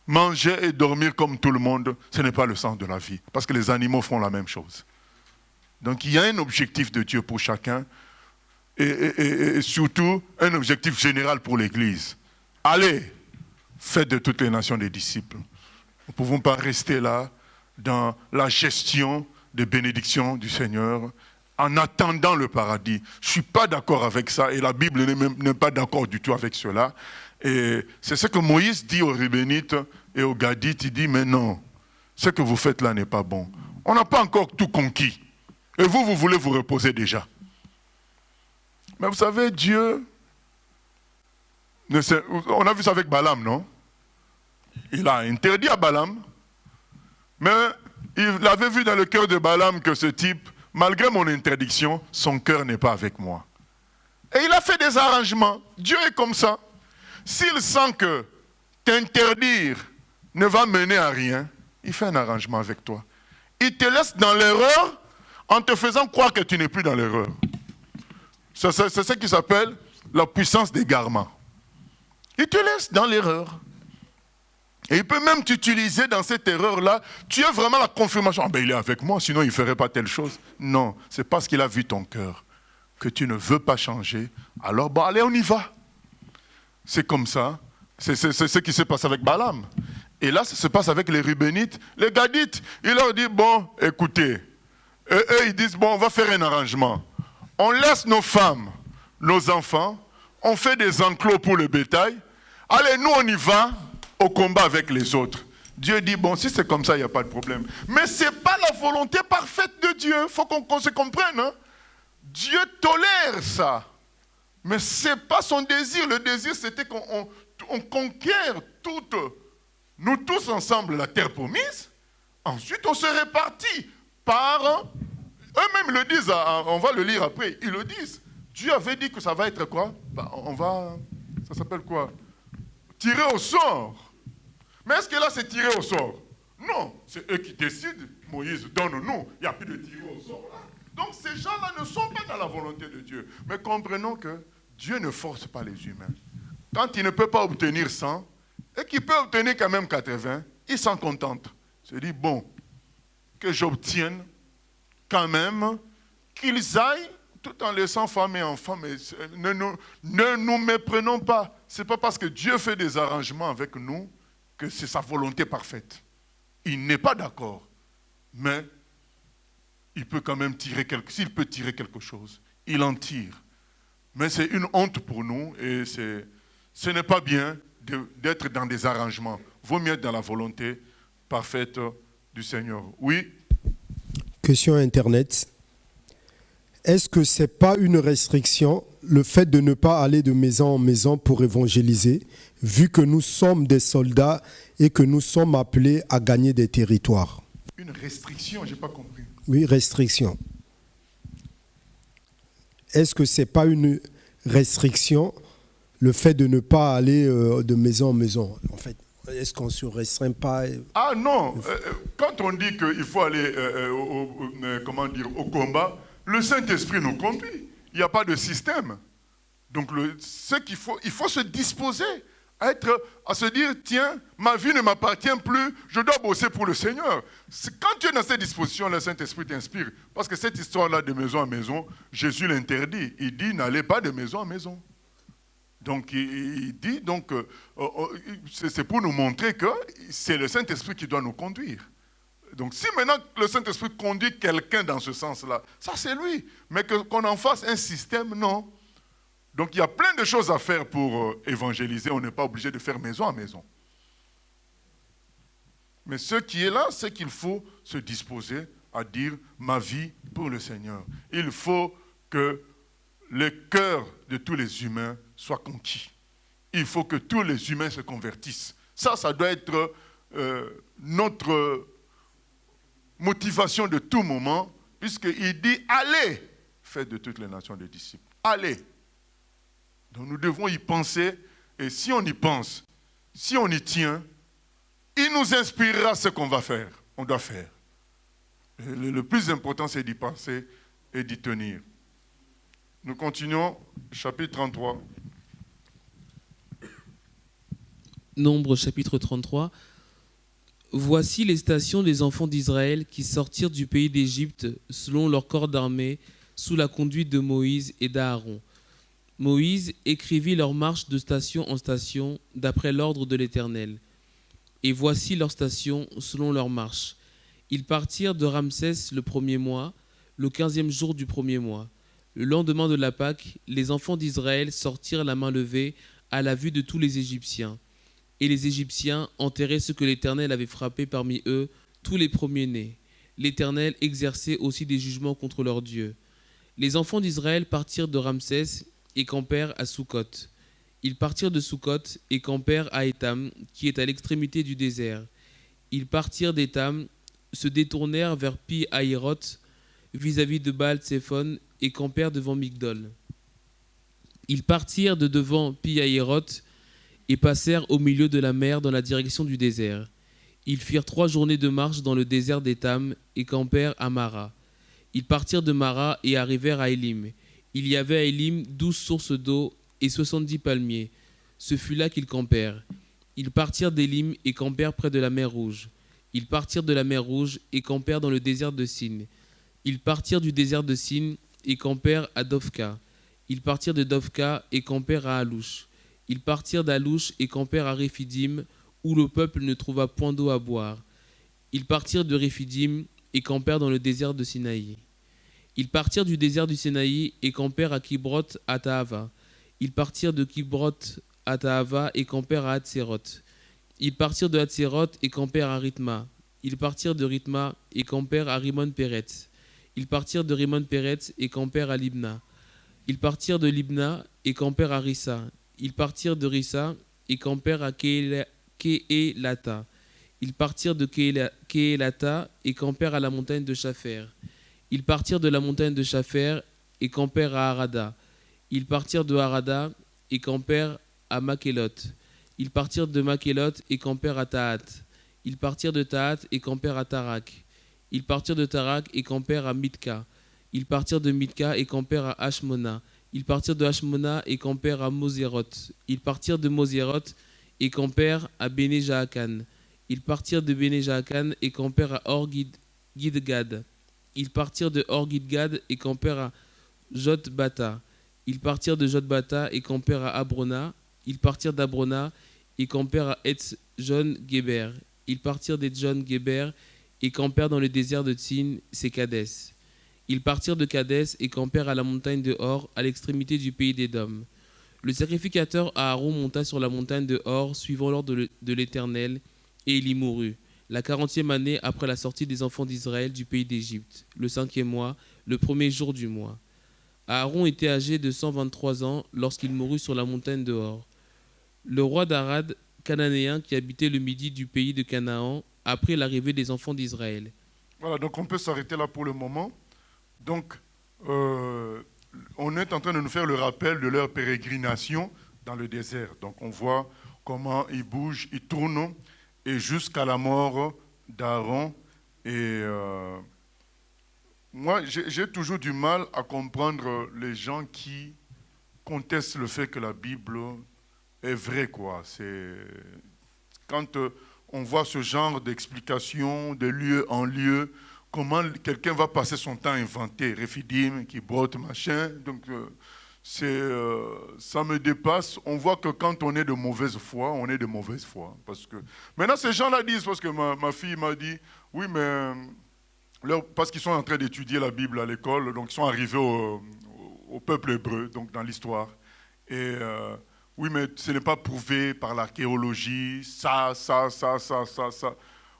Manger et dormir comme tout le monde, ce n'est pas le sens de la vie. Parce que les animaux font la même chose. Donc il y a un objectif de Dieu pour chacun. Et surtout, un objectif général pour l'Église. Allez, faites de toutes les nations des disciples. Nous ne pouvons pas rester là, dans la gestion des bénédictions du Seigneur, en attendant le paradis. Je ne suis pas d'accord avec ça, et la Bible n'est pas d'accord du tout avec cela. Et c'est ce que Moïse dit aux Rubénites et aux Gadites. Il dit, mais non, ce que vous faites là n'est pas bon. On n'a pas encore tout conquis. Et vous voulez vous reposer déjà. Mais vous savez, Dieu, on a vu ça avec Balaam, non? Il a interdit à Balaam, mais il avait vu dans le cœur de Balaam que ce type, malgré mon interdiction, son cœur n'est pas avec moi. Et il a fait des arrangements. Dieu est comme ça. S'il sent que t'interdire ne va mener à rien, il fait un arrangement avec toi. Il te laisse dans l'erreur en te faisant croire que tu n'es plus dans l'erreur. C'est ce qui s'appelle la puissance d'égarement. Il te laisse dans l'erreur. Et il peut même t'utiliser dans cette erreur-là. Tu as vraiment la confirmation. Ah ben il est avec moi, sinon il ne ferait pas telle chose. Non, c'est parce qu'il a vu ton cœur que tu ne veux pas changer. Alors bon, allez, on y va. C'est comme ça. C'est ce qui se passe avec Balaam. Et là, ça se passe avec les Rubénites, les Gadites. Il leur dit, bon, écoutez. Et eux, ils disent, bon, on va faire un arrangement. On laisse nos femmes, nos enfants, on fait des enclos pour le bétail. Allez, nous, on y va au combat avec les autres. Dieu dit, bon, si c'est comme ça, il n'y a pas de problème. Mais ce n'est pas la volonté parfaite de Dieu. Il faut qu'on se comprenne. Hein? Dieu tolère ça. Mais ce n'est pas son désir. Le désir, c'était qu'on conquiert nous tous ensemble la terre promise. Ensuite, on se répartit par... Eux-mêmes le disent, on va le lire après, ils le disent. Dieu avait dit que ça va être quoi? Ça s'appelle quoi? Tirer au sort. Mais est-ce que là c'est tirer au sort? Non, c'est eux qui décident. Moïse, donne-nous, il n'y a plus de tirer au sort là. Donc ces gens-là ne sont pas dans la volonté de Dieu. Mais comprenons que Dieu ne force pas les humains. Quand il ne peut pas obtenir 100, et qu'il peut obtenir quand même 80, il s'en contente. Il se dit, bon, que j'obtienne quand même qu'ils aillent tout en laissant femmes et enfants. Mais ne nous méprenons pas. Ce n'est pas parce que Dieu fait des arrangements avec nous que c'est sa volonté parfaite. Il n'est pas d'accord. Mais il peut quand même s'il peut tirer quelque chose, il en tire. Mais c'est une honte pour nous et ce n'est pas bien d'être dans des arrangements. Vaut mieux être dans la volonté parfaite du Seigneur. Oui? Question Internet. Est-ce que ce n'est pas une restriction, le fait de ne pas aller de maison en maison pour évangéliser, vu que nous sommes des soldats et que nous sommes appelés à gagner des territoires? Une restriction, je n'ai pas compris. Oui, restriction. Est-ce que ce n'est pas une restriction, le fait de ne pas aller de maison en maison? En fait, Est-ce qu'on ne se restreint pas? Ah non, quand on dit qu'il faut aller au combat, le Saint-Esprit nous conduit. Il n'y a pas de système. Donc ce qu'il faut, il faut se disposer à se dire, tiens, ma vie ne m'appartient plus, je dois bosser pour le Seigneur. Quand tu es dans cette disposition, le Saint-Esprit t'inspire. Parce que cette histoire-là de maison à maison, Jésus l'interdit. Il dit, n'allez pas de maison à maison. Donc il dit, c'est pour nous montrer que c'est le Saint-Esprit qui doit nous conduire. Donc si maintenant le Saint-Esprit conduit quelqu'un dans ce sens-là, ça c'est lui. Mais qu'on en fasse un système, non. Donc il y a plein de choses à faire pour évangéliser. On n'est pas obligé de faire maison à maison. Mais ce qui est là, c'est qu'il faut se disposer à dire ma vie pour le Seigneur. Il faut que le cœur de tous les humains soit conquis. Il faut que tous les humains se convertissent. Ça doit être notre motivation de tout moment, puisqu'il dit allez, faites de toutes les nations des disciples. Allez. Donc nous devons y penser, et si on y pense, si on y tient, il nous inspirera ce qu'on va faire, on doit faire. Le plus important, c'est d'y penser et d'y tenir. Nous continuons, chapitre 33. Nombre, chapitre 33. Voici les stations des enfants d'Israël qui sortirent du pays d'Égypte selon leur corps d'armée, sous la conduite de Moïse et d'Aaron. Moïse écrivit leur marche de station en station, d'après l'ordre de l'Éternel. Et voici leurs stations selon leur marche. Ils partirent de Ramsès le 1er mois, le 15e jour du 1er mois. Le lendemain de la Pâque, les enfants d'Israël sortirent la main levée à la vue de tous les Égyptiens. Et les Égyptiens enterraient ce que l'Éternel avait frappé parmi eux, tous les premiers-nés. L'Éternel exerçait aussi des jugements contre leurs dieux. Les enfants d'Israël partirent de Ramsès et campèrent à Sukkot. Ils partirent de Sukkot et campèrent à Étam, qui est à l'extrémité du désert. Ils partirent d'Étam, se détournèrent vers Pi-Hahiroth, vis-à-vis de Baal-Tsephon, et campèrent devant Migdol. Ils partirent de devant Pi-Hahiroth et passèrent au milieu de la mer dans la direction du désert. Ils firent 3 journées de marche dans le désert d'Étam et campèrent à Mara. Ils partirent de Mara et arrivèrent à Élim. Il y avait à Élim 12 sources d'eau et 70 palmiers. Ce fut là qu'ils campèrent. Ils partirent d'Élim et campèrent près de la mer Rouge. Ils partirent de la mer Rouge et campèrent dans le désert de Sin. Ils partirent du désert de Sin et campèrent à Dovka. Ils partirent de Dovka et campèrent à Alouche. Ils partirent d'Alouche et campèrent à Réphidim, où le peuple ne trouva point d'eau à boire. Ils partirent de Réphidim et campèrent dans le désert de Sinaï. Ils partirent du désert du Sinaï et campèrent à Kibroth Hattaava. Ils partirent de Kibroth Hattaava et campèrent à Hatzeroth. Ils partirent de Hatzeroth et campèrent à Rithma. Ils partirent de Rithma et campèrent à Rimon-Péretz. Ils partirent de Rimon-Péretz et campèrent à Libna. Ils partirent de Libna et campèrent à Rissa. Ils partirent de Rissa et campèrent à Kehelata. Ils partirent de Kehelata et campèrent à la montagne de Shapher. Ils partirent de la montagne de Shapher et campèrent à Harada. Ils partirent de Harada et campèrent à Makhelot. Ils partirent de Makhelot et campèrent à Tahat. Ils partirent de Tahat et campèrent à Tarak. Ils partirent de Tarak et campèrent à Mitka. Ils partirent de Mitka et campèrent à Hashmona. Ils partirent de Hashmona et campèrent à Moséroth. Ils partirent de Moséroth et campèrent à Béné-Jaakan. Ils partirent de Béné-Jaakan et campèrent à Or-Gidgad. Ils partirent de Or-Gidgad et campèrent à Jotbata. Ils partirent de Jotbata et campèrent à Abrona. Ils partirent d'Abrona et campèrent à Etz-Jon-Geber. Ils partirent d'Etz-Jon-Geber et campèrent dans le désert de Tsin, c'est Kadès. Ils partirent de Kadès et campèrent à la montagne de Hor, à l'extrémité du pays d'Édom. Le sacrificateur Aaron monta sur la montagne de Hor, suivant l'ordre de l'Éternel, et il y mourut, la 40e année après la sortie des enfants d'Israël du pays d'Égypte, le 5e mois, le 1er jour du mois. Aaron était âgé de 123 ans lorsqu'il mourut sur la montagne de Hor. Le roi d'Arad, cananéen qui habitait le midi du pays de Canaan, après l'arrivée des enfants d'Israël. Voilà, donc on peut s'arrêter là pour le moment. Donc, on est en train de nous faire le rappel de leur pérégrination dans le désert. Donc, on voit comment il bouge, il tourne, et jusqu'à la mort d'Aaron. Et moi, j'ai toujours du mal à comprendre les gens qui contestent le fait que la Bible est vraie, quoi. C'est quand on voit ce genre d'explication de lieu en lieu, comment quelqu'un va passer son temps à inventer Réphidim, qui brote, machin. Donc, ça me dépasse. On voit que quand on est de mauvaise foi, on est de mauvaise foi. Parce que maintenant, ces gens-là disent, parce que ma fille m'a dit, oui, mais parce qu'ils sont en train d'étudier la Bible à l'école, donc ils sont arrivés au peuple hébreu, donc dans l'histoire. Et oui, mais ce n'est pas prouvé par l'archéologie, ça.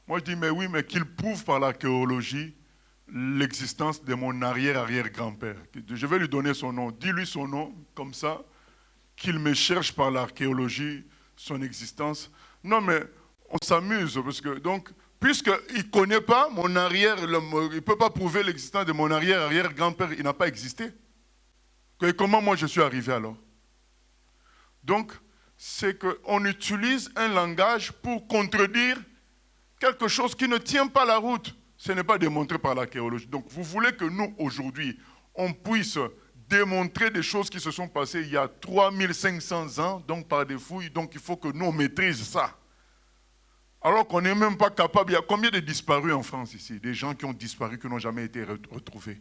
Moi, je dis, mais oui, mais qu'ils prouvent par l'archéologie l'existence de mon arrière-arrière-grand-père. Je vais lui donner son nom. Dis-lui son nom, comme ça, qu'il me cherche par l'archéologie son existence. Non, mais on s'amuse, parce que, donc, puisqu'il ne connaît pas mon arrière, il ne peut pas prouver l'existence de mon arrière-arrière-grand-père, il n'a pas existé. Et comment moi je suis arrivé alors? Donc, c'est qu'on utilise un langage pour contredire quelque chose qui ne tient pas la route. Ce n'est pas démontré par l'archéologie. Donc, vous voulez que nous, aujourd'hui, on puisse démontrer des choses qui se sont passées il y a 3500 ans, donc par des fouilles, donc il faut que nous, on maîtrise ça. Alors qu'on n'est même pas capable. Il y a combien de disparus en France ici? Des gens qui ont disparu, qui n'ont jamais été retrouvés.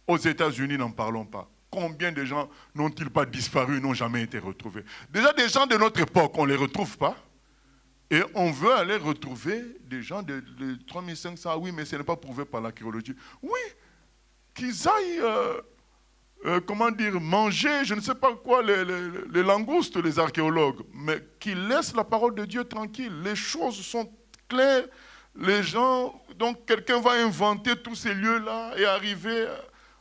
Aux États-Unis, n'en parlons pas. Combien de gens n'ont-ils pas disparu, n'ont jamais été retrouvés? Déjà, des gens de notre époque, on ne les retrouve pas. Et on veut aller retrouver des gens de 3500. Oui, mais ce n'est pas prouvé par l'archéologie. Oui, qu'ils aillent, manger, je ne sais pas quoi, les langoustes, les archéologues, mais qu'ils laissent la parole de Dieu tranquille. Les choses sont claires. Les gens, donc quelqu'un va inventer tous ces lieux-là et arriver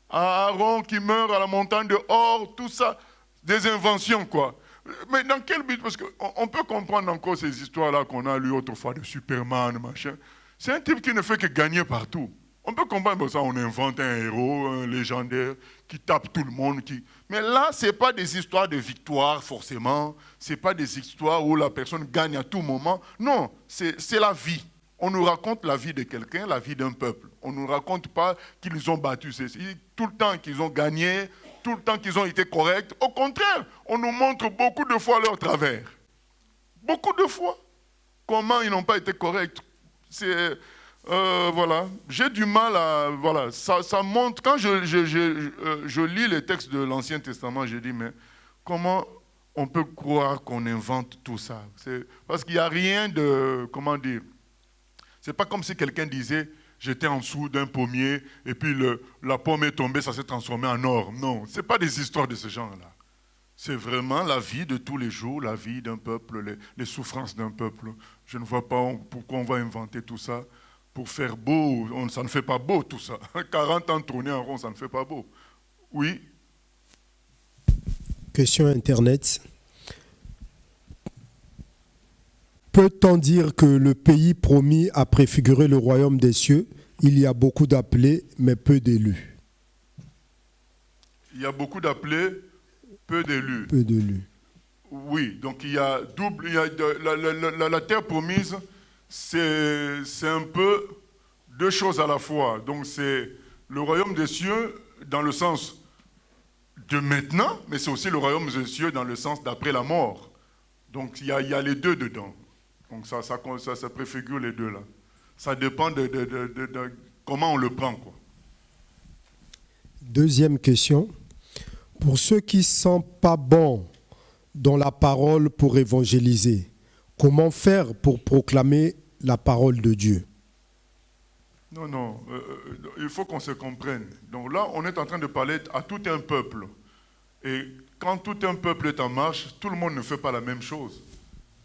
à Aaron qui meurt à la montagne de Hor, tout ça, des inventions, quoi. Mais dans quel but? Parce qu'on peut comprendre encore ces histoires-là qu'on a lues autrefois de Superman, machin. C'est un type qui ne fait que gagner partout. On peut comprendre ça, on invente un héros, un légendaire, qui tape tout le monde. Mais là, ce n'est pas des histoires de victoire, forcément. Ce n'est pas des histoires où la personne gagne à tout moment. Non, c'est la vie. On nous raconte la vie de quelqu'un, la vie d'un peuple. On ne nous raconte pas qu'ils ont battu ceci, tout le temps qu'ils ont gagné, tout le temps qu'ils ont été corrects. Au contraire, on nous montre beaucoup de fois leur travers. Beaucoup de fois. Comment ils n'ont pas été corrects. Voilà. J'ai du mal à... Voilà. Ça montre... Quand je lis les textes de l'Ancien Testament, je dis, mais comment on peut croire qu'on invente tout ça? Parce qu'il n'y a rien de... Comment dire? C'est pas comme si quelqu'un disait, j'étais en dessous d'un pommier et puis la pomme est tombée, ça s'est transformé en or. Non, ce n'est pas des histoires de ce genre-là. C'est vraiment la vie de tous les jours, la vie d'un peuple, les souffrances d'un peuple. Je ne vois pas pourquoi on va inventer tout ça pour faire beau. Ça ne fait pas beau tout ça. 40 ans tourner en rond, ça ne fait pas beau. Oui. Question Internet. Peut-on dire que le pays promis a préfiguré le royaume des cieux? Il y a beaucoup d'appelés, mais peu d'élus. Il y a beaucoup d'appelés, peu d'élus. Peu d'élus. Oui, donc il y a double. La terre promise, c'est un peu deux choses à la fois. Donc c'est le royaume des cieux dans le sens de maintenant, mais c'est aussi le royaume des cieux dans le sens d'après la mort. Donc il y a les deux dedans. Donc ça préfigure les deux là. Ça dépend de comment on le prend, quoi. Deuxième question. Pour ceux qui ne sont pas bons dans la parole pour évangéliser, comment faire pour proclamer la parole de Dieu? Non, il faut qu'on se comprenne. Donc là, on est en train de parler à tout un peuple. Et quand tout un peuple est en marche, tout le monde ne fait pas la même chose.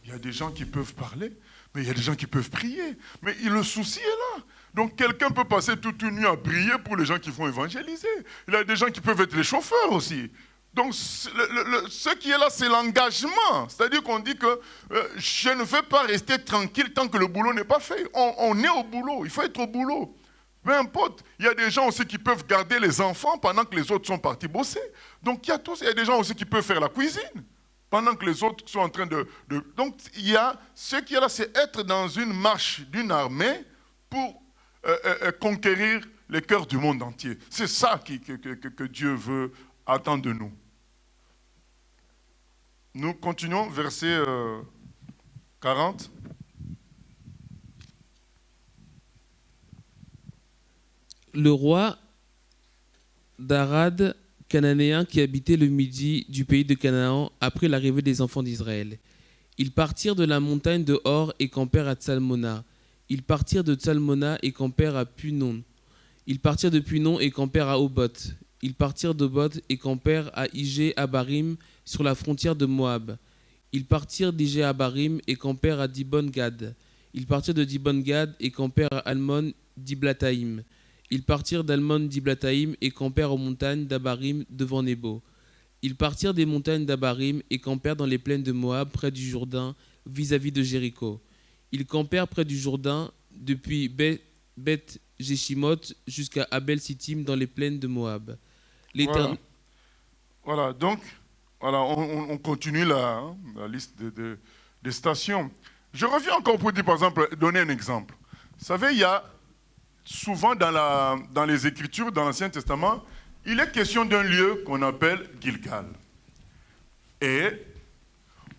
Il y a des gens qui peuvent parler, mais il y a des gens qui peuvent prier. Mais le souci est là. Donc quelqu'un peut passer toute une nuit à prier pour les gens qui vont évangéliser. Il y a des gens qui peuvent être les chauffeurs aussi. Donc ce qui est là, c'est l'engagement. C'est-à-dire qu'on dit que je ne vais pas rester tranquille tant que le boulot n'est pas fait. On est au boulot, il faut être au boulot. Peu importe, il y a des gens aussi qui peuvent garder les enfants pendant que les autres sont partis bosser. Donc il y a des gens aussi qui peuvent faire la cuisine. pendant que les autres sont en train Donc, ce qu'il y a là, c'est être dans une marche d'une armée pour conquérir les cœurs du monde entier. C'est ça que Dieu veut attendre de nous. Nous continuons, verset 40. Le roi d'Arad, cananéen, qui habitait le midi du pays de Canaan après l'arrivée des enfants d'Israël. Ils partirent de la montagne de Hor et campèrent à Tsalmona. Ils partirent de Tsalmona et campèrent à Punon. Ils partirent de Punon et campèrent à Oboth. Ils partirent d'Oboth et campèrent à Ijé-Abarim sur la frontière de Moab. Ils partirent d'Ijé-Abarim et campèrent à Dibon-Gad. Ils partirent de Dibon-Gad et campèrent à Almon-Diblataïm. Ils partirent d'Almon-Diblataïm et campèrent aux montagnes d'Abarim devant Nebo. Ils partirent des montagnes d'Abarim et campèrent dans les plaines de Moab près du Jourdain vis-à-vis de Jéricho. Ils campèrent près du Jourdain depuis Beth-Jeshimoth jusqu'à Abel-Sittim dans les plaines de Moab. Voilà, donc, on continue la liste des stations. Je reviens encore pour dire, par exemple, donner un exemple. Vous savez, il y a souvent dans les Écritures, dans l'Ancien Testament, il est question d'un lieu qu'on appelle Gilgal. Et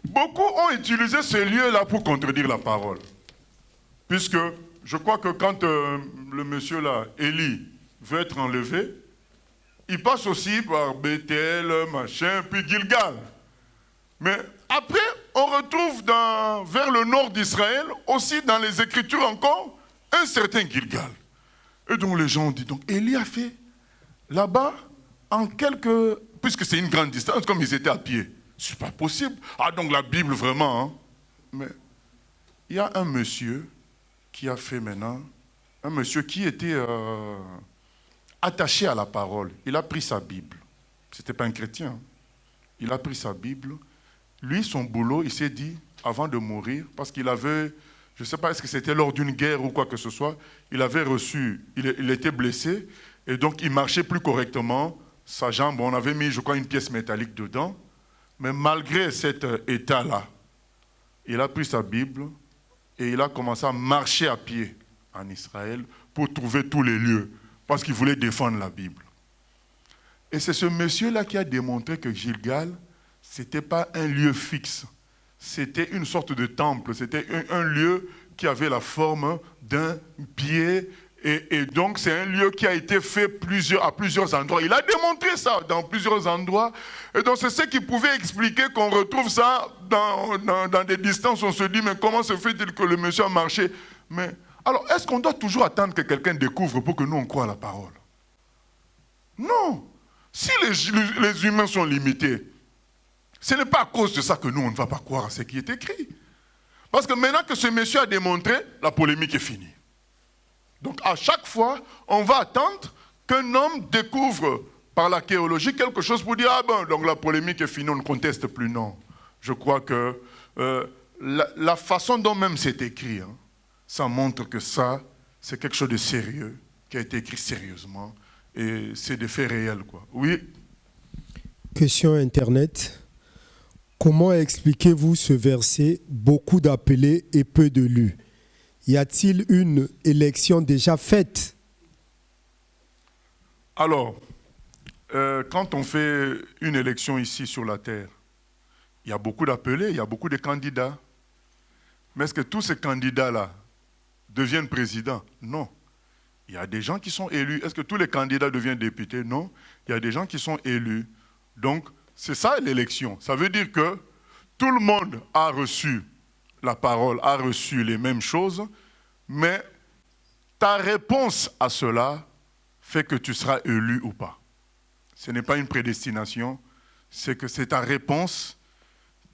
beaucoup ont utilisé ce lieu-là pour contredire la parole. Puisque je crois que quand le monsieur là, Élie, veut être enlevé, il passe aussi par Bethel, machin, puis Gilgal. Mais après, on retrouve vers le nord d'Israël, aussi dans les Écritures encore, un certain Gilgal. Et donc les gens ont dit, donc Élie a fait là-bas, puisque c'est une grande distance, comme ils étaient à pied. C'est pas possible. Ah, donc la Bible, vraiment. Hein. Mais il y a un monsieur qui a fait maintenant, un monsieur qui était attaché à la parole. Il a pris sa Bible. C'était pas un chrétien. Hein. Il a pris sa Bible. Lui, son boulot, il s'est dit, avant de mourir, parce qu'il avait, je ne sais pas, est-ce que c'était lors d'une guerre ou quoi que ce soit, il avait reçu, il était blessé, et donc il marchait plus correctement. Sa jambe, on avait mis, je crois, une pièce métallique dedans. Mais malgré cet état-là, il a pris sa Bible et il a commencé à marcher à pied en Israël pour trouver tous les lieux, parce qu'il voulait défendre la Bible. Et c'est ce monsieur-là qui a démontré que Gilgal, ce n'était pas un lieu fixe. C'était une sorte de temple, c'était un lieu qui avait la forme d'un pied. Et donc, c'est un lieu qui a été fait à plusieurs endroits. Il a démontré ça dans plusieurs endroits. Et donc, c'est ce qui pouvait expliquer qu'on retrouve ça dans des distances. On se dit, mais comment se fait-il que le monsieur a marché? Mais alors, est-ce qu'on doit toujours attendre que quelqu'un découvre pour que nous, on croie à la parole? Non. Si les humains sont limités, ce n'est pas à cause de ça que nous, on ne va pas croire à ce qui est écrit. Parce que maintenant que ce monsieur a démontré, la polémique est finie. Donc à chaque fois, on va attendre qu'un homme découvre par l'archéologie quelque chose pour dire « Ah ben, donc la polémique est finie, on ne conteste plus. » Non. Je crois que la façon dont même c'est écrit, hein, ça montre que ça, c'est quelque chose de sérieux, qui a été écrit sérieusement, et c'est des faits réels, quoi. Oui. Question Internet. Comment expliquez-vous ce verset « Beaucoup d'appelés et peu de lus » ? Y a-t-il une élection déjà faite? Alors, quand on fait une élection ici sur la terre, il y a beaucoup d'appelés, il y a beaucoup de candidats. Mais est-ce que tous ces candidats-là deviennent présidents? Non. Il y a des gens qui sont élus. Est-ce que tous les candidats deviennent députés? Non. Il y a des gens qui sont élus. Donc, c'est ça l'élection. Ça veut dire que tout le monde a reçu la parole, a reçu les mêmes choses, mais ta réponse à cela fait que tu seras élu ou pas. Ce n'est pas une prédestination, c'est que c'est ta réponse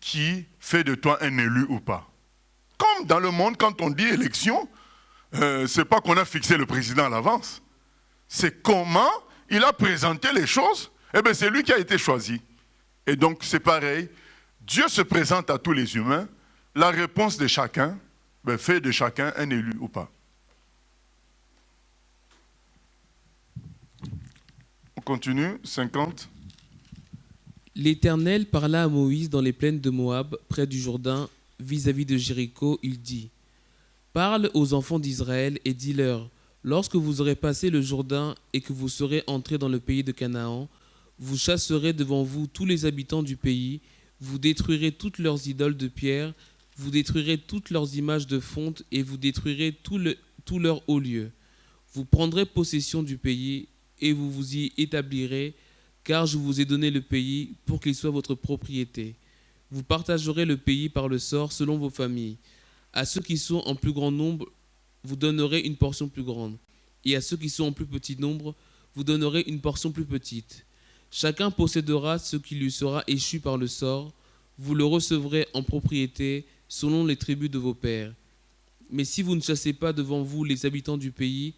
qui fait de toi un élu ou pas. Comme dans le monde, quand on dit élection, c'est pas qu'on a fixé le président à l'avance. C'est comment il a présenté les choses, et bien c'est lui qui a été choisi. Et donc c'est pareil, Dieu se présente à tous les humains, la réponse de chacun fait de chacun un élu ou pas. On continue, 50. L'Éternel parla à Moïse dans les plaines de Moab, près du Jourdain, vis-à-vis de Jéricho. Il dit : Parle aux enfants d'Israël et dis-leur : Lorsque vous aurez passé le Jourdain et que vous serez entrés dans le pays de Canaan, vous chasserez devant vous tous les habitants du pays, vous détruirez toutes leurs idoles de pierre, vous détruirez toutes leurs images de fonte et vous détruirez tous leurs hauts lieux. Vous prendrez possession du pays et vous vous y établirez, car je vous ai donné le pays pour qu'il soit votre propriété. Vous partagerez le pays par le sort selon vos familles. À ceux qui sont en plus grand nombre, vous donnerez une portion plus grande, et à ceux qui sont en plus petit nombre, vous donnerez une portion plus petite. Chacun possédera ce qui lui sera échu par le sort, vous le recevrez en propriété selon les tribus de vos pères. Mais si vous ne chassez pas devant vous les habitants du pays,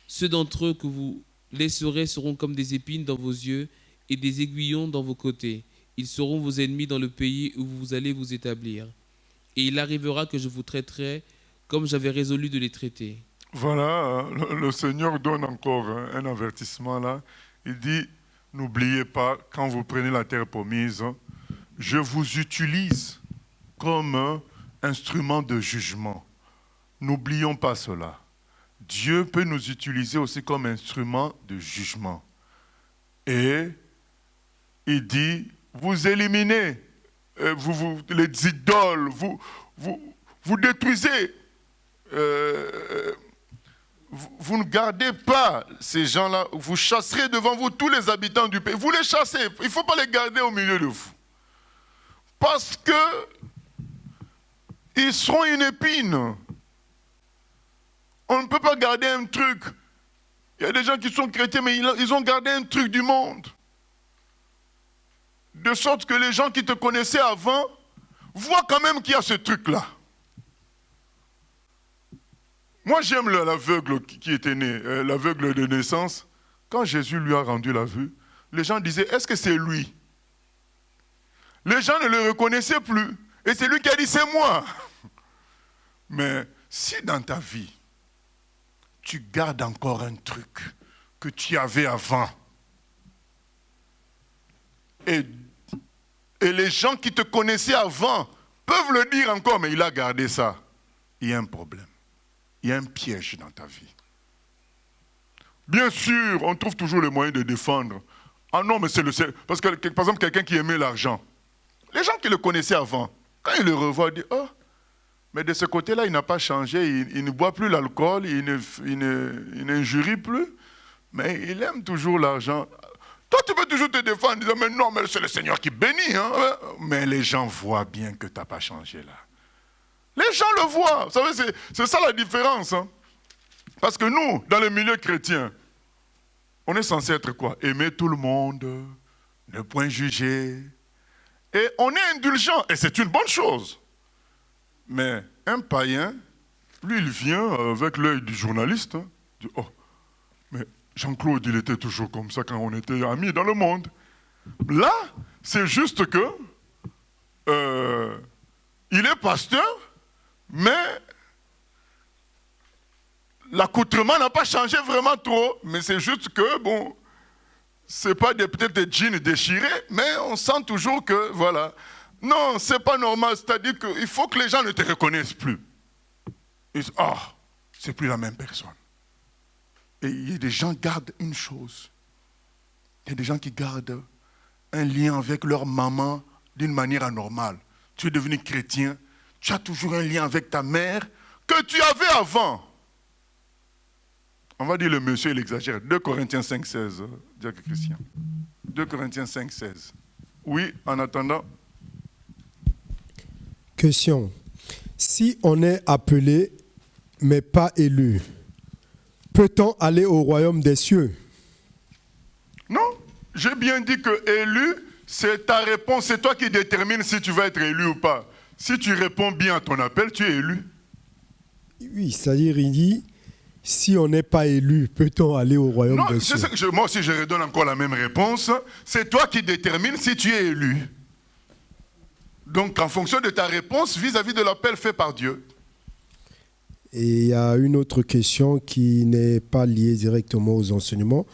ceux d'entre eux que vous laisserez seront comme des épines dans vos yeux et des aiguillons dans vos côtés. Ils seront vos ennemis dans le pays où vous allez vous établir. Et il arrivera que je vous traiterai comme j'avais résolu de les traiter. Voilà, le Seigneur donne encore un avertissement là. Il dit, n'oubliez pas, quand vous prenez la terre promise, je vous utilise comme instrument de jugement. N'oublions pas cela. Dieu peut nous utiliser aussi comme instrument de jugement. Et il dit, vous éliminez les idoles, vous détruisez, vous ne gardez pas ces gens-là, vous chasserez devant vous tous les habitants du pays. Vous les chassez, il ne faut pas les garder au milieu de vous. Parce que ils seront une épine. On ne peut pas garder un truc. Il y a des gens qui sont chrétiens, mais ils ont gardé un truc du monde. De sorte que les gens qui te connaissaient avant voient quand même qu'il y a ce truc-là. Moi, j'aime l'aveugle qui était né, l'aveugle de naissance. Quand Jésus lui a rendu la vue, les gens disaient, est-ce que c'est lui? Les gens ne le reconnaissaient plus. Et c'est lui qui a dit, c'est moi. Mais si dans ta vie, tu gardes encore un truc que tu avais avant, et les gens qui te connaissaient avant peuvent le dire encore, mais il a gardé ça, il y a un problème. Il y a un piège dans ta vie. Bien sûr, on trouve toujours le moyen de défendre. Ah non, mais c'est le seul. Parce que, par exemple, quelqu'un qui aimait l'argent, les gens qui le connaissaient avant, quand ils le revoient, ils disent, oh, mais de ce côté-là, il n'a pas changé, il ne boit plus l'alcool, il n'injurie plus, mais il aime toujours l'argent. Toi, tu peux toujours te défendre en disant, mais non, mais c'est le Seigneur qui bénit. Hein? Mais les gens voient bien que tu n'as pas changé là. Les gens le voient. Vous savez, c'est ça la différence. Hein? Parce que nous, dans le milieu chrétien, on est censé être quoi? Aimer tout le monde, ne point juger. Et on est indulgent, et c'est une bonne chose. Mais un païen, lui, il vient avec l'œil du journaliste. Hein, il dit, oh, mais Jean-Claude, il était toujours comme ça quand on était amis dans le monde. Là, c'est juste que il est pasteur, mais l'accoutrement n'a pas changé vraiment trop. Mais c'est juste que, bon, c'est pas peut-être des jeans déchirés, mais on sent toujours que, voilà. Non, c'est pas normal. C'est-à-dire qu'il faut que les gens ne te reconnaissent plus. Ils disent, ah, c'est plus la même personne. Et il y a des gens qui gardent une chose. Il y a des gens qui gardent un lien avec leur maman d'une manière anormale. Tu es devenu chrétien, tu as toujours un lien avec ta mère que tu avais avant. On va dire le monsieur, il exagère. 2 Corinthiens 5,16, Jacques Christian. 2 Corinthiens 5,16. Oui, en attendant. Question. Si on est appelé, mais pas élu, peut-on aller au royaume des cieux? Non, j'ai bien dit que élu, c'est ta réponse, c'est toi qui détermines si tu vas être élu ou pas. Si tu réponds bien à ton appel, tu es élu. Oui, c'est-à-dire, il dit, si on n'est pas élu, peut-on aller au royaume des cieux? Non, moi aussi je redonne encore la même réponse. C'est toi qui détermines si tu es élu. Donc, en fonction de ta réponse vis-à-vis de l'appel fait par Dieu. Et il y a une autre question qui n'est pas liée directement aux enseignements.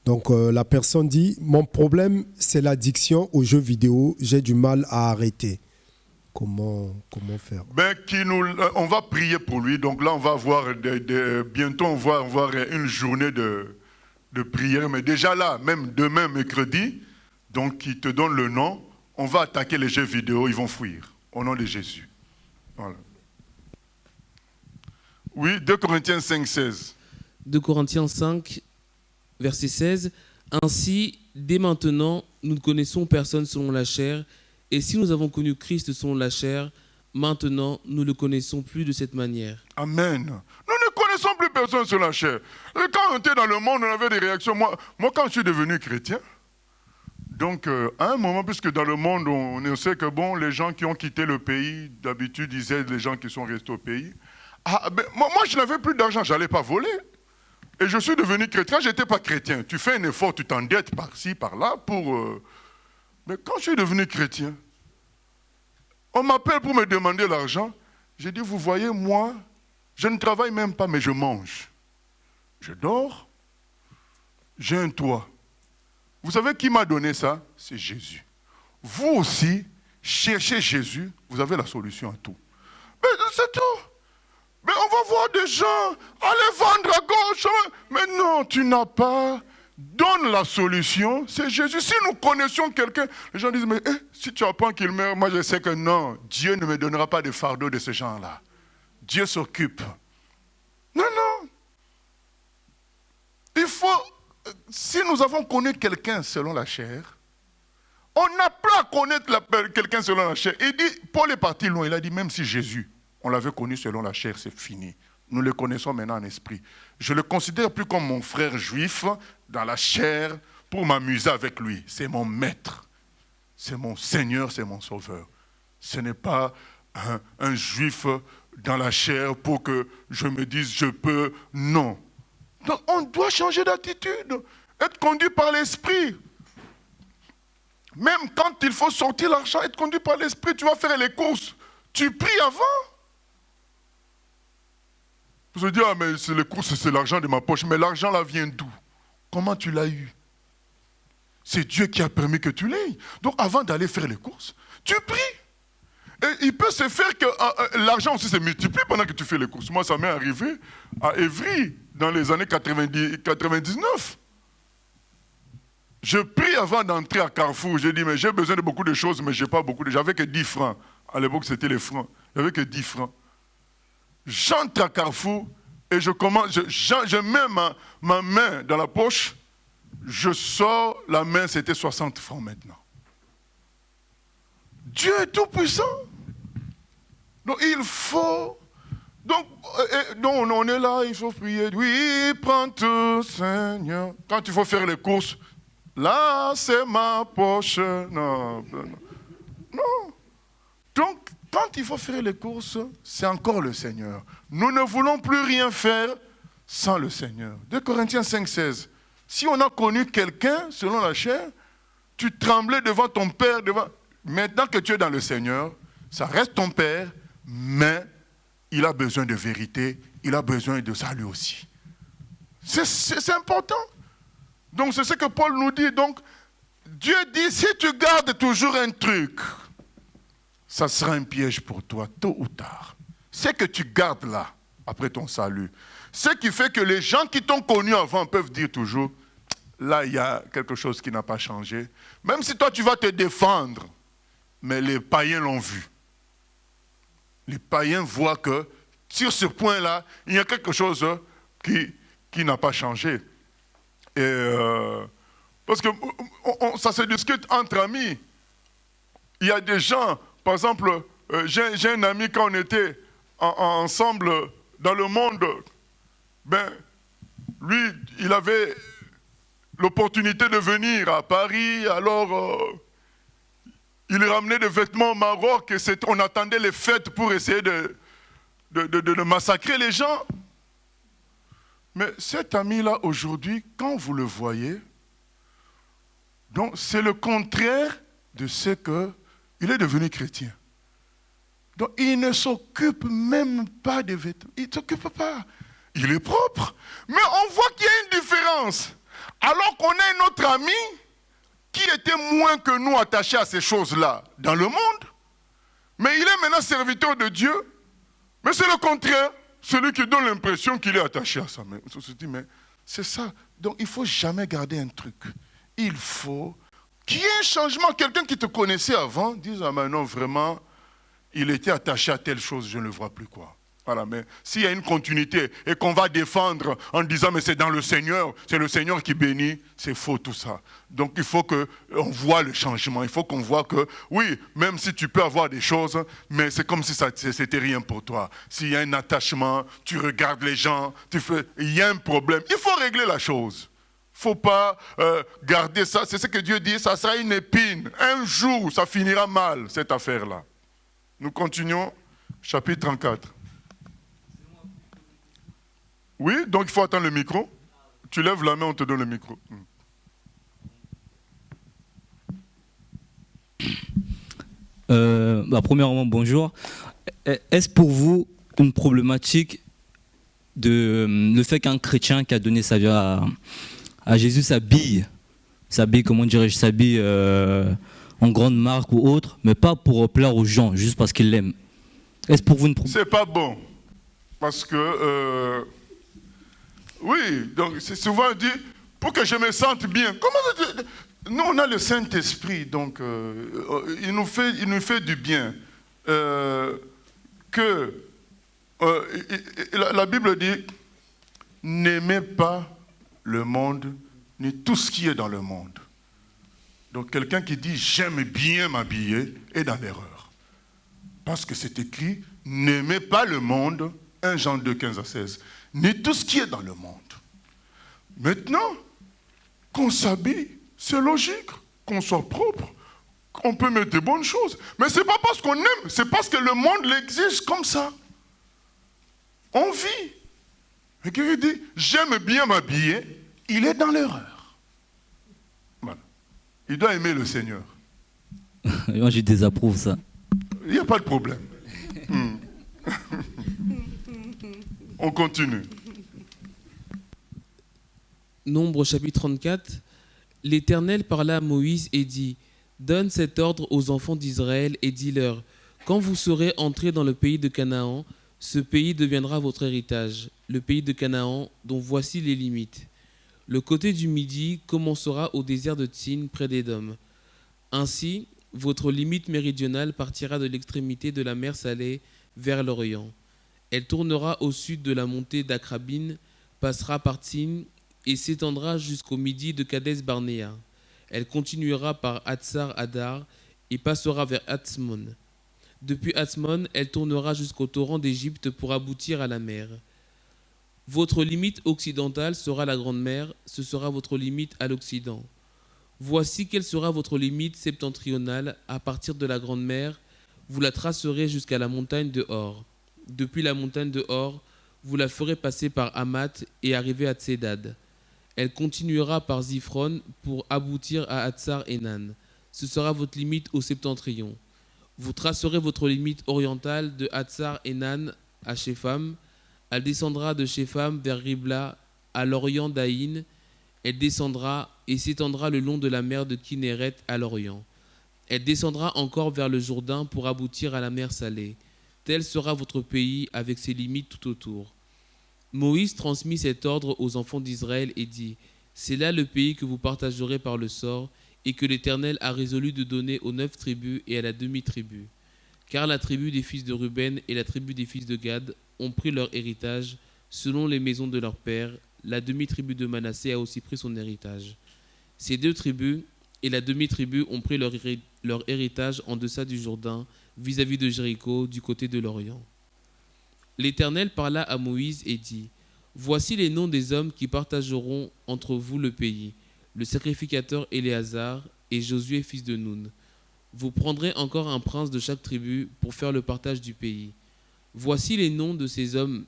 Donc la personne dit, mon problème c'est l'addiction aux jeux vidéo, j'ai du mal à arrêter. Comment faire? On va prier pour lui. Donc là, on va avoir bientôt, on va avoir une journée de prière. Mais déjà là, même demain, mercredi, donc il te donne le nom, on va attaquer les jeux vidéo, ils vont fuir. Au nom de Jésus. Voilà. Oui, 2 Corinthiens 5, 16. 2 Corinthiens 5, verset 16. Ainsi, dès maintenant, nous ne connaissons personne selon la chair, et si nous avons connu Christ selon la chair, maintenant, nous ne le connaissons plus de cette manière. Amen. Nous ne connaissons plus personne selon la chair. Et quand on était dans le monde, on avait des réactions. Moi quand je suis devenu chrétien, donc à un moment, puisque dans le monde, on sait que bon, les gens qui ont quitté le pays, d'habitude, ils aident les gens qui sont restés au pays. Moi, je n'avais plus d'argent, je n'allais pas voler. Et je suis devenu chrétien, je n'étais pas chrétien. Tu fais un effort, tu t'endettes par-ci, par-là pour... Mais quand je suis devenu chrétien, on m'appelle pour me demander l'argent. J'ai dit, vous voyez, moi, je ne travaille même pas, mais je mange. Je dors, j'ai un toit. Vous savez qui m'a donné ça? C'est Jésus. Vous aussi, cherchez Jésus, vous avez la solution à tout. Mais c'est tout. Mais on va voir des gens, allez vendre à gauche. Mais non, tu n'as pas. Donne la solution, c'est Jésus. Si nous connaissions quelqu'un, les gens disent, mais si tu apprends qu'il meurt, moi je sais que non, Dieu ne me donnera pas de fardeau de ce genre-là. Dieu s'occupe. Non. Il faut, si nous avons connu quelqu'un selon la chair, on n'a pas à connaître quelqu'un selon la chair. Il dit, Paul est parti loin, il a dit, même si Jésus, on l'avait connu selon la chair, c'est fini. Nous le connaissons maintenant en esprit. Je ne le considère plus comme mon frère juif dans la chair pour m'amuser avec lui. C'est mon maître, c'est mon Seigneur, c'est mon sauveur. Ce n'est pas un juif dans la chair pour que je me dise je peux. Non. Donc on doit changer d'attitude, être conduit par l'esprit. Même quand il faut sortir l'argent, être conduit par l'esprit, tu vas faire les courses. Tu pries avant. Vous allez dire, mais c'est les courses, c'est l'argent de ma poche. Mais l'argent là vient d'où? Comment tu l'as eu? C'est Dieu qui a permis que tu l'aies. Donc avant d'aller faire les courses, tu pries. Et il peut se faire que l'argent aussi se multiplie pendant que tu fais les courses. Moi, ça m'est arrivé à Évry, dans les années 99. Je prie avant d'entrer à Carrefour. J'ai dit, mais j'ai besoin de beaucoup de choses, mais je n'ai pas beaucoup de... J'avais que 10 francs. À l'époque, c'était les francs. J'avais que 10 francs. J'entre à Carrefour et je mets ma main dans la poche, je sors, la main c'était 60 francs maintenant. Dieu est tout puissant. Donc il faut, donc on est là, il faut prier. Oui, prends tout Seigneur. Quand il faut faire les courses, là c'est ma poche. Non. Donc, quand il faut faire les courses, c'est encore le Seigneur. Nous ne voulons plus rien faire sans le Seigneur. 2 Corinthiens 5, 16. Si on a connu quelqu'un, selon la chair, tu tremblais devant ton père. Maintenant que tu es dans le Seigneur, ça reste ton père, mais il a besoin de vérité, il a besoin de salut aussi. C'est important. Donc c'est ce que Paul nous dit. Donc, Dieu dit, si tu gardes toujours un truc, ça sera un piège pour toi, tôt ou tard. C'est que tu gardes là, après ton salut. Ce qui fait que les gens qui t'ont connu avant peuvent dire toujours, là, il y a quelque chose qui n'a pas changé. Même si toi, tu vas te défendre, mais les païens l'ont vu. Les païens voient que, sur ce point-là, il y a quelque chose qui n'a pas changé. Et parce que ça se discute entre amis. Il y a des gens... Par exemple, j'ai un ami, quand on était ensemble dans le monde, lui, il avait l'opportunité de venir à Paris, alors il ramenait des vêtements au Maroc, et on attendait les fêtes pour essayer de massacrer les gens. Mais cet ami-là, aujourd'hui, quand vous le voyez, donc c'est le contraire de ce que... Il est devenu chrétien. Donc, il ne s'occupe même pas des vêtements. Il ne s'occupe pas. Il est propre. Mais on voit qu'il y a une différence Alors qu'on a un autre ami qui était moins que nous attachés à ces choses-là dans le monde, mais il est maintenant serviteur de Dieu. Mais c'est le contraire, celui qui donne l'impression qu'il est attaché à ça. Mais on se dit, mais c'est ça. Donc il ne faut jamais garder un truc. Il faut qu'il y ait un changement. Quelqu'un qui te connaissait avant dise, ah mais non, vraiment, il était attaché à telle chose, je ne le vois plus quoi. Voilà, mais s'il y a une continuité et qu'on va défendre en disant mais c'est dans le Seigneur, c'est le Seigneur qui bénit, c'est faux tout ça. Donc il faut qu'on voit le changement, il faut qu'on voit que oui, même si tu peux avoir des choses, mais c'est comme si c'était rien pour toi. S'il y a un attachement, tu regardes les gens, il y a un problème, il faut régler la chose. Il ne faut pas garder ça, c'est ce que Dieu dit, ça sera une épine. Un jour, ça finira mal, cette affaire-là. Nous continuons, chapitre 34. Oui, donc il faut attendre le micro. Tu lèves la main, on te donne le micro. Premièrement, bonjour. Est-ce pour vous une problématique le fait qu'un chrétien qui a donné sa vie à Jésus s'habille, comment dirais-je, s'habille en grande marque ou autre, mais pas pour plaire aux gens, juste parce qu'il l'aime? Est-ce pour vous une problématique? C'est pas bon. Parce que... oui, donc c'est souvent dit, pour que je me sente bien. Nous, on a le Saint-Esprit, donc il nous fait du bien. La Bible dit, n'aimez pas le monde, ni tout ce qui est dans le monde. Donc quelqu'un qui dit, j'aime bien m'habiller, est dans l'erreur. Parce que c'est écrit, n'aimez pas le monde, 1 Jean 2, 15 à 16. Ni tout ce qui est dans le monde. Maintenant, qu'on s'habille, c'est logique, qu'on soit propre, qu'on peut mettre des bonnes choses. Mais ce n'est pas parce qu'on aime, c'est parce que le monde l'exige comme ça. On vit. Et quelqu'un dit, j'aime bien m'habiller, il est dans l'erreur. Voilà. Il doit aimer le Seigneur. Moi, je désapprouve ça. Il n'y a pas de problème. On continue. Nombre chapitre 34. L'Éternel parla à Moïse et dit, donne cet ordre aux enfants d'Israël et dis-leur, quand vous serez entrés dans le pays de Canaan, ce pays deviendra votre héritage, le pays de Canaan, dont voici les limites. Le côté du midi commencera au désert de Tsin, près d'Édom. Ainsi, votre limite méridionale partira de l'extrémité de la mer Salée vers l'Orient. Elle tournera au sud de la montée d'Akrabin, passera par Tsin et s'étendra jusqu'au midi de Kadès Barnéa. Elle continuera par Hatsar Adar et passera vers Hatzmon. Depuis Hatzmon, elle tournera jusqu'au torrent d'Égypte pour aboutir à la mer. Votre limite occidentale sera la Grande Mer, ce sera votre limite à l'Occident. Voici quelle sera votre limite septentrionale à partir de la Grande Mer, vous la tracerez jusqu'à la montagne de Hor. Depuis la montagne de Hor, vous la ferez passer par Hamath et arriver à Tsedad. Elle continuera par Ziphron pour aboutir à Hatsar Enan. Ce sera votre limite au septentrion. Vous tracerez votre limite orientale de Hatsar Enan à Shepham. Elle descendra de Shepham vers Ribla à l'orient d'Aïn. Elle descendra et s'étendra le long de la mer de Kinneret à l'orient. Elle descendra encore vers le Jourdain pour aboutir à la mer Salée. Tel sera votre pays avec ses limites tout autour. Moïse transmit cet ordre aux enfants d'Israël et dit, c'est là le pays que vous partagerez par le sort et que l'Éternel a résolu de donner aux 9 tribus et à la demi-tribu. Car la tribu des fils de Ruben et la tribu des fils de Gad ont pris leur héritage selon les maisons de leurs pères. La demi-tribu de Manassé a aussi pris son héritage. Ces 2 tribus et la demi-tribu ont pris leur héritage en deçà du Jourdain, vis-à-vis de Jéricho, du côté de l'Orient. L'Éternel parla à Moïse et dit, voici les noms des hommes qui partageront entre vous le pays, le sacrificateur Éléazar et Josué fils de Nun. Vous prendrez encore un prince de chaque tribu pour faire le partage du pays. Voici les noms de ces hommes.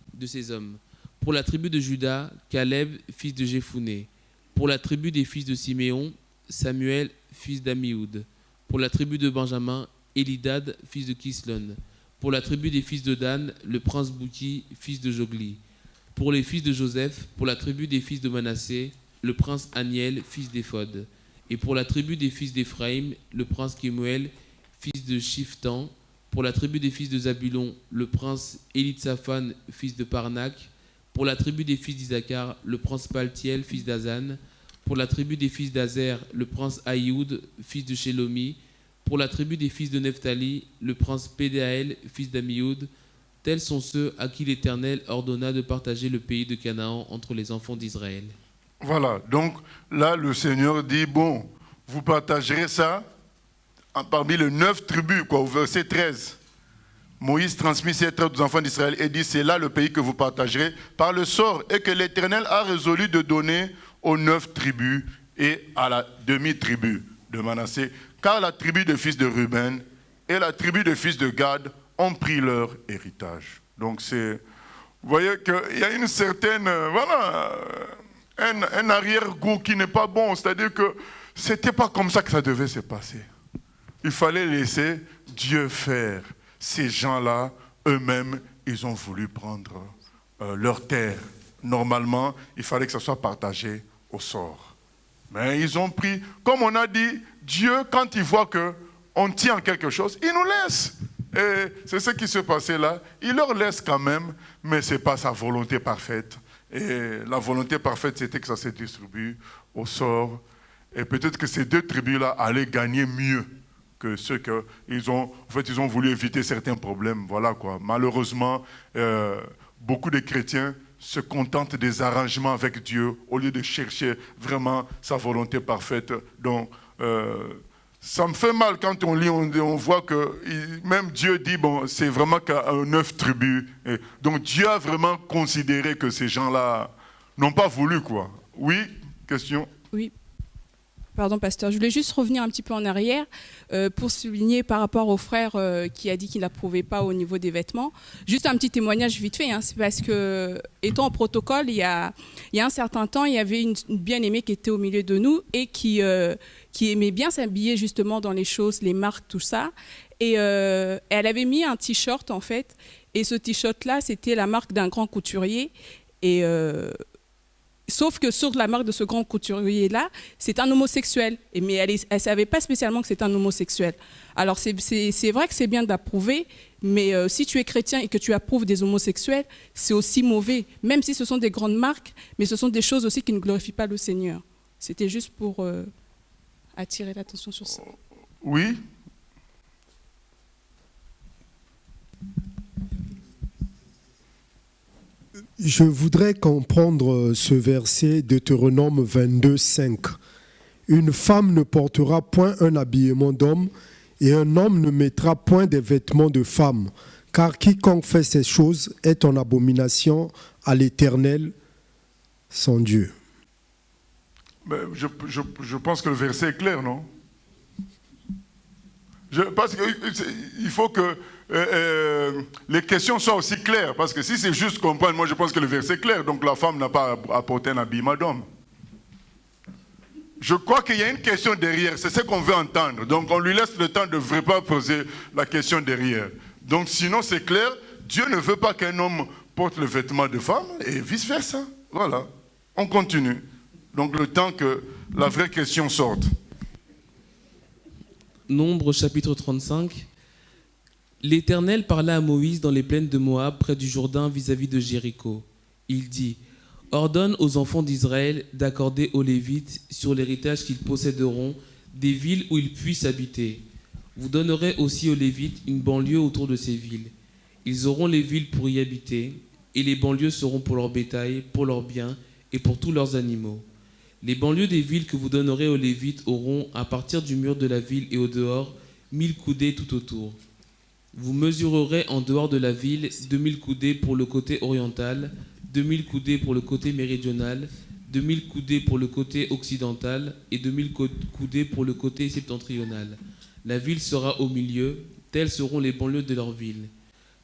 Pour la tribu de Juda, Caleb fils de Jephuné. Pour la tribu des fils de Siméon, Samuel fils d'Amioud. Pour la tribu de Benjamin, Élidad fils de Kislon. Pour la tribu des fils de Dan, le prince Bouki fils de Jogli. Pour les fils de Joseph, pour la tribu des fils de Manassé, le prince Aniel, fils d'Éphod. Et pour la tribu des fils d'Éphraïm, le prince Kemuel, fils de Shiftan. Pour la tribu des fils de Zabulon, le prince Élitsaphan, fils de Parnak. Pour la tribu des fils d'Isaacar, le prince Paltiel, fils d'Azan. Pour la tribu des fils d'Azer, le prince Aïoud, fils de Shelomi. Pour la tribu des fils de Nephtali, le prince Pédaël, fils d'Amioud. Tels sont ceux à qui l'Éternel ordonna de partager le pays de Canaan entre les enfants d'Israël. Voilà, donc là, le Seigneur dit, bon, vous partagerez ça parmi les 9 tribus, quoi, au verset 13. Moïse transmet cette ordre aux enfants d'Israël et dit, c'est là le pays que vous partagerez par le sort et que l'Éternel a résolu de donner aux 9 tribus et à la demi-tribu de Manassé, car la tribu des fils de Ruben et la tribu des fils de Gad ont pris leur héritage. Donc c'est, vous voyez qu'il y a une certaine, un arrière-goût qui n'est pas bon, c'est-à-dire que c'était pas comme ça que ça devait se passer. Il fallait laisser Dieu faire. Ces gens-là, eux-mêmes, ils ont voulu prendre leur terre. Normalement, il fallait que ça soit partagé au sort. Mais ils ont pris, comme on a dit, Dieu, quand il voit qu'on tient quelque chose, il nous laisse. Et c'est ce qui se passait là. Il leur laisse quand même, mais ce n'est pas sa volonté parfaite. Et la volonté parfaite, c'était que ça se distribue au sort. Et peut-être que ces 2 tribus-là allaient gagner mieux que ceux qu'ils ont. En fait, ils ont voulu éviter certains problèmes. Voilà quoi. Malheureusement, beaucoup de chrétiens se contentent des arrangements avec Dieu au lieu de chercher vraiment sa volonté parfaite. Donc, ça me fait mal quand on lit, on voit que même Dieu dit, bon, c'est vraiment qu'à 9 tribus. Et donc Dieu a vraiment considéré que ces gens-là n'ont pas voulu, quoi. Oui, question? Oui. Pardon, pasteur. Je voulais juste revenir un petit peu en arrière pour souligner par rapport au frère qui a dit qu'il n'approuvait pas au niveau des vêtements. Juste un petit témoignage vite fait. Hein, c'est parce que, étant en protocole, il y a un certain temps, il y avait une bien-aimée qui était au milieu de nous et qui aimait bien s'habiller justement dans les choses, les marques, tout ça. Et elle avait mis un t-shirt, en fait. Et ce t-shirt-là, c'était la marque d'un grand couturier. Et... sauf que sur la marque de ce grand couturier-là, c'est un homosexuel. Mais elle ne savait pas spécialement que c'est un homosexuel. Alors c'est vrai que c'est bien d'approuver, mais si tu es chrétien et que tu approuves des homosexuels, c'est aussi mauvais. Même si ce sont des grandes marques, mais ce sont des choses aussi qui ne glorifient pas le Seigneur. C'était juste pour attirer l'attention sur ça. Oui. Je voudrais comprendre ce verset de Deutéronome 22, 5. Une femme ne portera point un habillement d'homme et un homme ne mettra point des vêtements de femme, car quiconque fait ces choses est en abomination à l'Éternel, son Dieu. Mais je pense que le verset est clair, non? Parce qu'il faut que les questions soient aussi claires. Parce que si c'est juste comprendre, moi je pense que le verset est clair. Donc la femme n'a pas à porter un habillement d'homme. Je crois qu'il y a une question derrière. C'est ce qu'on veut entendre. Donc on lui laisse le temps de vraiment poser la question derrière. Donc sinon c'est clair, Dieu ne veut pas qu'un homme porte le vêtement de femme et vice-versa. Voilà. On continue. Donc le temps que la vraie question sorte. Nombre chapitre 35. L'Éternel parla à Moïse dans les plaines de Moab, près du Jourdain, vis-à-vis de Jéricho. Il dit, « Ordonne aux enfants d'Israël d'accorder aux Lévites, sur l'héritage qu'ils posséderont, des villes où ils puissent habiter. Vous donnerez aussi aux Lévites une banlieue autour de ces villes. Ils auront les villes pour y habiter, et les banlieues seront pour leur bétail, pour leurs biens et pour tous leurs animaux. Les banlieues des villes que vous donnerez aux Lévites auront, à partir du mur de la ville et au dehors, 1000 coudées tout autour. Vous mesurerez en dehors de la ville 2000 coudées pour le côté oriental, 2000 coudées pour le côté méridional, 2000 coudées pour le côté occidental et 2000 coudées pour le côté septentrional. La ville sera au milieu, telles seront les banlieues de leur ville.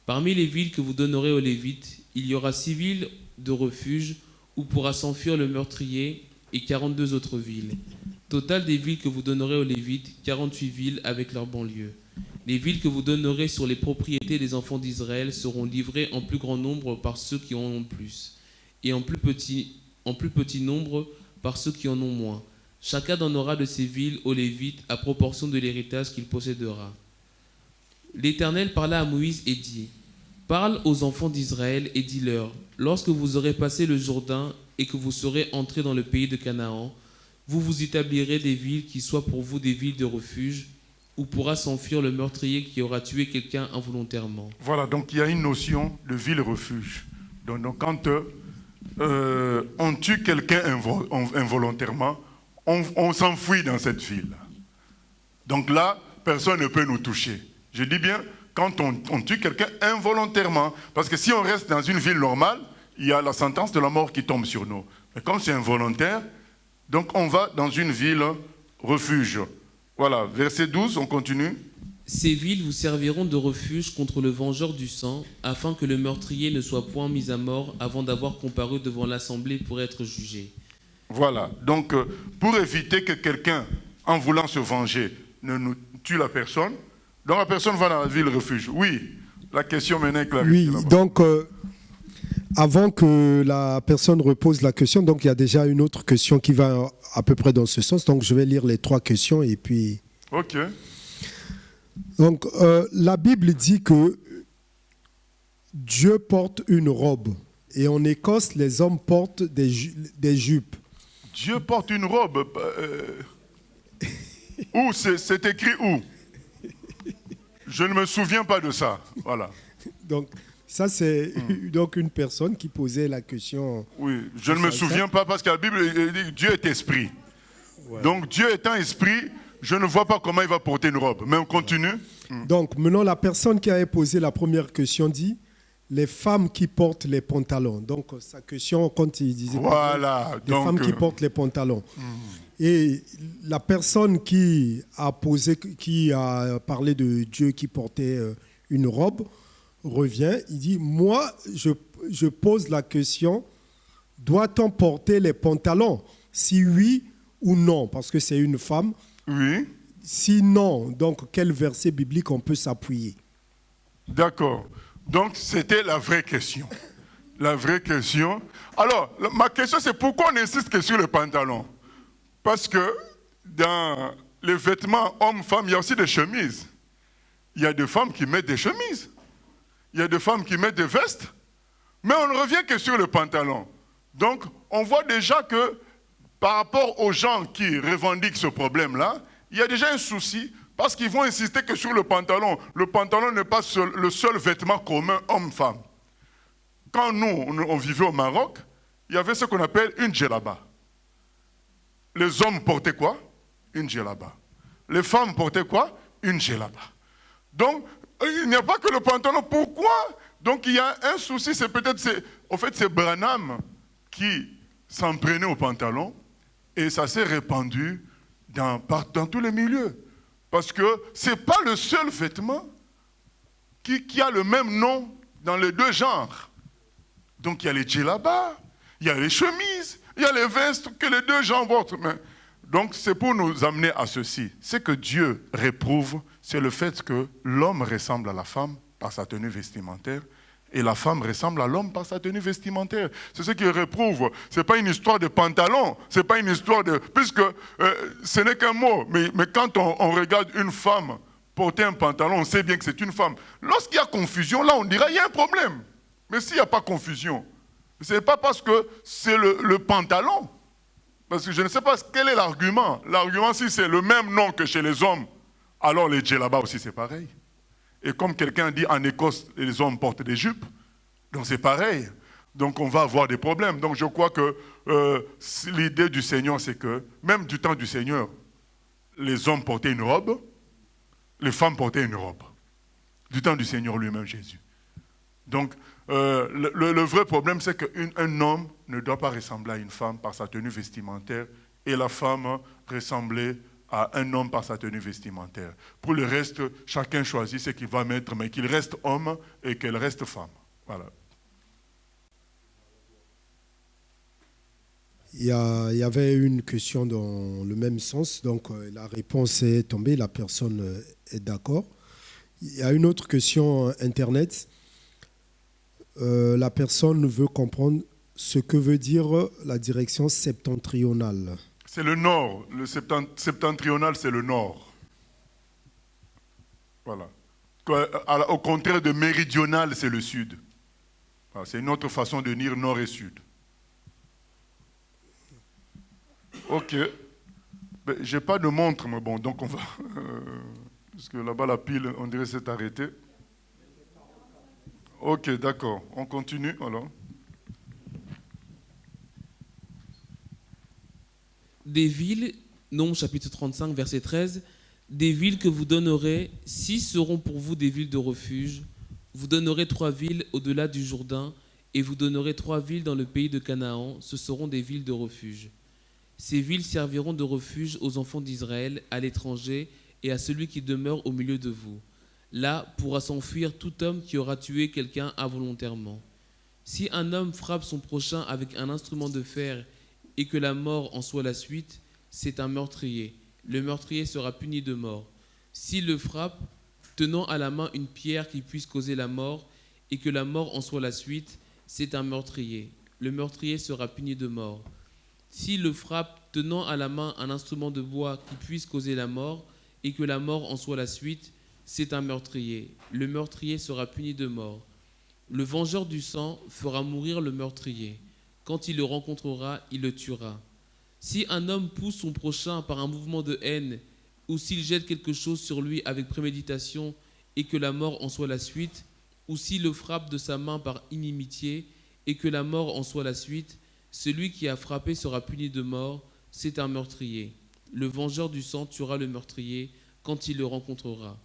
Parmi les villes que vous donnerez aux Lévites, il y aura 6 villes de refuge où pourra s'enfuir le meurtrier et 42 autres villes. Total des villes que vous donnerez aux Lévites, 48 villes avec leurs banlieues. Les villes que vous donnerez sur les propriétés des enfants d'Israël seront livrées en plus grand nombre par ceux qui en ont plus, et en plus petit nombre par ceux qui en ont moins. Chacun donnera de ses villes aux Lévites à proportion de l'héritage qu'il possédera. L'Éternel parla à Moïse et dit, « Parle aux enfants d'Israël et dis-leur, lorsque vous aurez passé le Jourdain et que vous serez entrés dans le pays de Canaan, vous vous établirez des villes qui soient pour vous des villes de refuge, où pourra s'enfuir le meurtrier qui aura tué quelqu'un involontairement. » Voilà, donc il y a une notion de ville-refuge. Donc quand on tue quelqu'un involontairement, on s'enfuit dans cette ville. Donc là, personne ne peut nous toucher. Je dis bien, quand on tue quelqu'un involontairement, parce que si on reste dans une ville normale, il y a la sentence de la mort qui tombe sur nous. Mais comme c'est involontaire, donc on va dans une ville refuge. Voilà, verset 12, on continue. Ces villes vous serviront de refuge contre le vengeur du sang, afin que le meurtrier ne soit point mis à mort avant d'avoir comparu devant l'assemblée pour être jugé. Voilà, donc pour éviter que quelqu'un, en voulant se venger, ne nous tue la personne, donc la personne va dans la ville refuge. Oui, la question maintenant est clarifiée. Oui, donc avant que la personne repose la question, donc il y a déjà une autre question qui va à peu près dans ce sens, donc je vais lire les 3 questions et puis... Ok. Donc la Bible dit que Dieu porte une robe et en Écosse, les hommes portent des jupes. Dieu porte une robe. Où c'est écrit où? Je ne me souviens pas de ça. Voilà. Donc, ça, c'est donc une personne qui posait la question. Oui, je ne me souviens pas parce que la Bible dit Dieu est esprit. Ouais. Donc, Dieu étant esprit, je ne vois pas comment il va porter une robe. Mais on continue. Donc, maintenant, la personne qui avait posé la première question dit les femmes qui portent les pantalons. Donc, sa question, quand il disait voilà, des femmes qui portent les pantalons. Et la personne qui a parlé de Dieu qui portait une robe revient, il dit, moi, je pose la question, doit-on porter les pantalons? Si oui ou non, parce que c'est une femme. Oui. Si non, donc quel verset biblique on peut s'appuyer? D'accord. Donc, c'était la vraie question. La vraie question. Alors, ma question, c'est pourquoi on insiste que sur le pantalon? Parce que dans les vêtements hommes-femmes, il y a aussi des chemises. Il y a des femmes qui mettent des chemises. Il y a des femmes qui mettent des vestes. Mais on ne revient que sur le pantalon. Donc, on voit déjà que par rapport aux gens qui revendiquent ce problème-là, il y a déjà un souci parce qu'ils vont insister que sur le pantalon. Le pantalon n'est pas le seul vêtement commun homme-femme. Quand nous, on vivait au Maroc, il y avait ce qu'on appelle une djellaba. Les hommes portaient quoi? Une djellaba. Les femmes portaient quoi? Une djellaba. Donc, il n'y a pas que le pantalon. Pourquoi? Donc, il y a un souci, c'est Branham qui s'en prenait au pantalon et ça s'est répandu dans tous les milieux. Parce que ce n'est pas le seul vêtement qui a le même nom dans les deux genres. Donc, il y a les djellabas, il y a les chemises, il y a les vestes que les deux genres portent. Donc, c'est pour nous amener à ceci. Ce que Dieu réprouve, c'est le fait que l'homme ressemble à la femme par sa tenue vestimentaire et la femme ressemble à l'homme par sa tenue vestimentaire. C'est ce qu'il réprouve. Ce n'est pas une histoire de pantalon, ce n'est pas une histoire de... Puisque ce n'est qu'un mot, mais quand on regarde une femme porter un pantalon, on sait bien que c'est une femme. Lorsqu'il y a confusion, là, on dira qu'il y a un problème. Mais s'il n'y a pas confusion, ce n'est pas parce que c'est le pantalon. Parce que je ne sais pas quel est l'argument. L'argument, si c'est le même nom que chez les hommes, alors les djellabas aussi, c'est pareil. Et comme quelqu'un dit, en Écosse, les hommes portent des jupes, donc c'est pareil. Donc on va avoir des problèmes. Donc je crois que l'idée du Seigneur, c'est que, même du temps du Seigneur, les hommes portaient une robe, les femmes portaient une robe. Du temps du Seigneur lui-même, Jésus. Donc, le vrai problème, c'est qu'un homme ne doit pas ressembler à une femme par sa tenue vestimentaire et la femme ressembler à un homme par sa tenue vestimentaire. Pour le reste, chacun choisit ce qu'il va mettre, mais qu'il reste homme et qu'elle reste femme. Voilà. Il y avait une question dans le même sens, donc la réponse est tombée, la personne est d'accord. Il y a une autre question Internet. La personne veut comprendre ce que veut dire la direction septentrionale. C'est le nord. Le septentrional, c'est le nord. Voilà. Au contraire de méridional, c'est le sud. Voilà, c'est une autre façon de dire nord et sud. Ok. Je n'ai pas de montre, mais bon, donc on va... parce que là-bas, la pile, on dirait s'est arrêtée. Ok, d'accord. On continue, alors. Des villes, Nombre chapitre 35, verset 13, des villes que vous donnerez, 6 seront pour vous des villes de refuge. Vous donnerez 3 villes au-delà du Jourdain, et vous donnerez 3 villes dans le pays de Canaan, ce seront des villes de refuge. Ces villes serviront de refuge aux enfants d'Israël, à l'étranger et à celui qui demeure au milieu de vous. Là pourra s'enfuir tout homme qui aura tué quelqu'un involontairement. Si un homme frappe son prochain avec un instrument de fer et que la mort en soit la suite, c'est un meurtrier. Le meurtrier sera puni de mort. S'il le frappe, tenant à la main une pierre qui puisse causer la mort et que la mort en soit la suite, c'est un meurtrier. Le meurtrier sera puni de mort. S'il le frappe, tenant à la main un instrument de bois qui puisse causer la mort et que la mort en soit la suite, c'est un meurtrier. Le meurtrier sera puni de mort. Le vengeur du sang fera mourir le meurtrier. Quand il le rencontrera, il le tuera. Si un homme pousse son prochain par un mouvement de haine, ou s'il jette quelque chose sur lui avec préméditation et que la mort en soit la suite, ou s'il le frappe de sa main par inimitié et que la mort en soit la suite, celui qui a frappé sera puni de mort, c'est un meurtrier. Le vengeur du sang tuera le meurtrier quand il le rencontrera.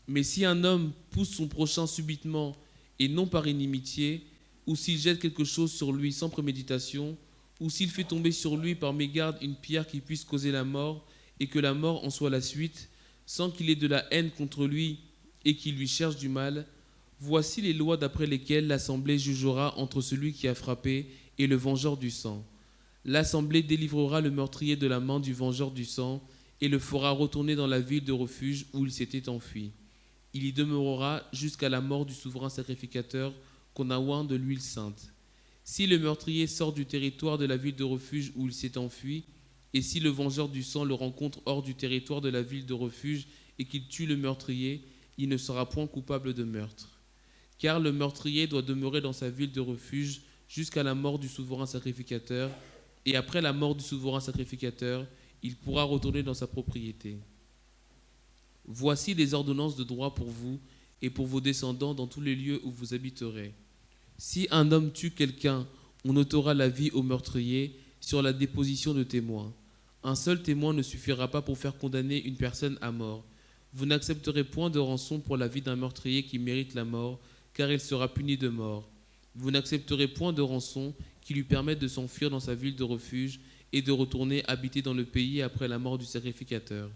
Mais si un homme pousse son prochain subitement et non par inimitié, ou s'il jette quelque chose sur lui sans préméditation, ou s'il fait tomber sur lui par mégarde une pierre qui puisse causer la mort, et que la mort en soit la suite, sans qu'il ait de la haine contre lui et qu'il lui cherche du mal, voici les lois d'après lesquelles l'Assemblée jugera entre celui qui a frappé et le vengeur du sang. L'Assemblée délivrera le meurtrier de la main du vengeur du sang et le fera retourner dans la ville de refuge où il s'était enfui. Il y demeurera jusqu'à la mort du souverain sacrificateur qu'on a oint de l'huile sainte. Si le meurtrier sort du territoire de la ville de refuge où il s'est enfui, et si le vengeur du sang le rencontre hors du territoire de la ville de refuge et qu'il tue le meurtrier, il ne sera point coupable de meurtre. Car le meurtrier doit demeurer dans sa ville de refuge jusqu'à la mort du souverain sacrificateur, et après la mort du souverain sacrificateur, il pourra retourner dans sa propriété. Voici les ordonnances de droit pour vous et pour vos descendants dans tous les lieux où vous habiterez. Si un homme tue quelqu'un, on ôtera la vie au meurtrier sur la déposition de témoins. Un seul témoin ne suffira pas pour faire condamner une personne à mort. Vous n'accepterez point de rançon pour la vie d'un meurtrier qui mérite la mort, car il sera puni de mort. Vous n'accepterez point de rançon qui lui permette de s'enfuir dans sa ville de refuge et de retourner habiter dans le pays après la mort du sacrificateur.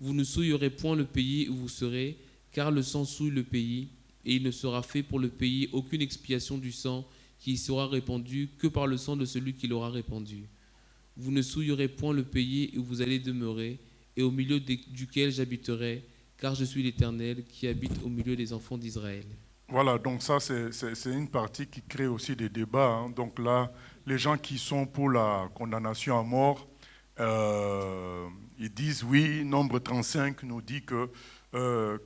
Vous ne souillerez point le pays où vous serez, car le sang souille le pays, et il ne sera fait pour le pays aucune expiation du sang qui y sera répandu que par le sang de celui qui l'aura répandu. Vous ne souillerez point le pays où vous allez demeurer, et au milieu duquel j'habiterai, car je suis l'Éternel qui habite au milieu des enfants d'Israël. Voilà, donc ça c'est une partie qui crée aussi des débats. Hein. Donc là, les gens qui sont pour la condamnation à mort, ils disent oui, Nombre 35 nous dit que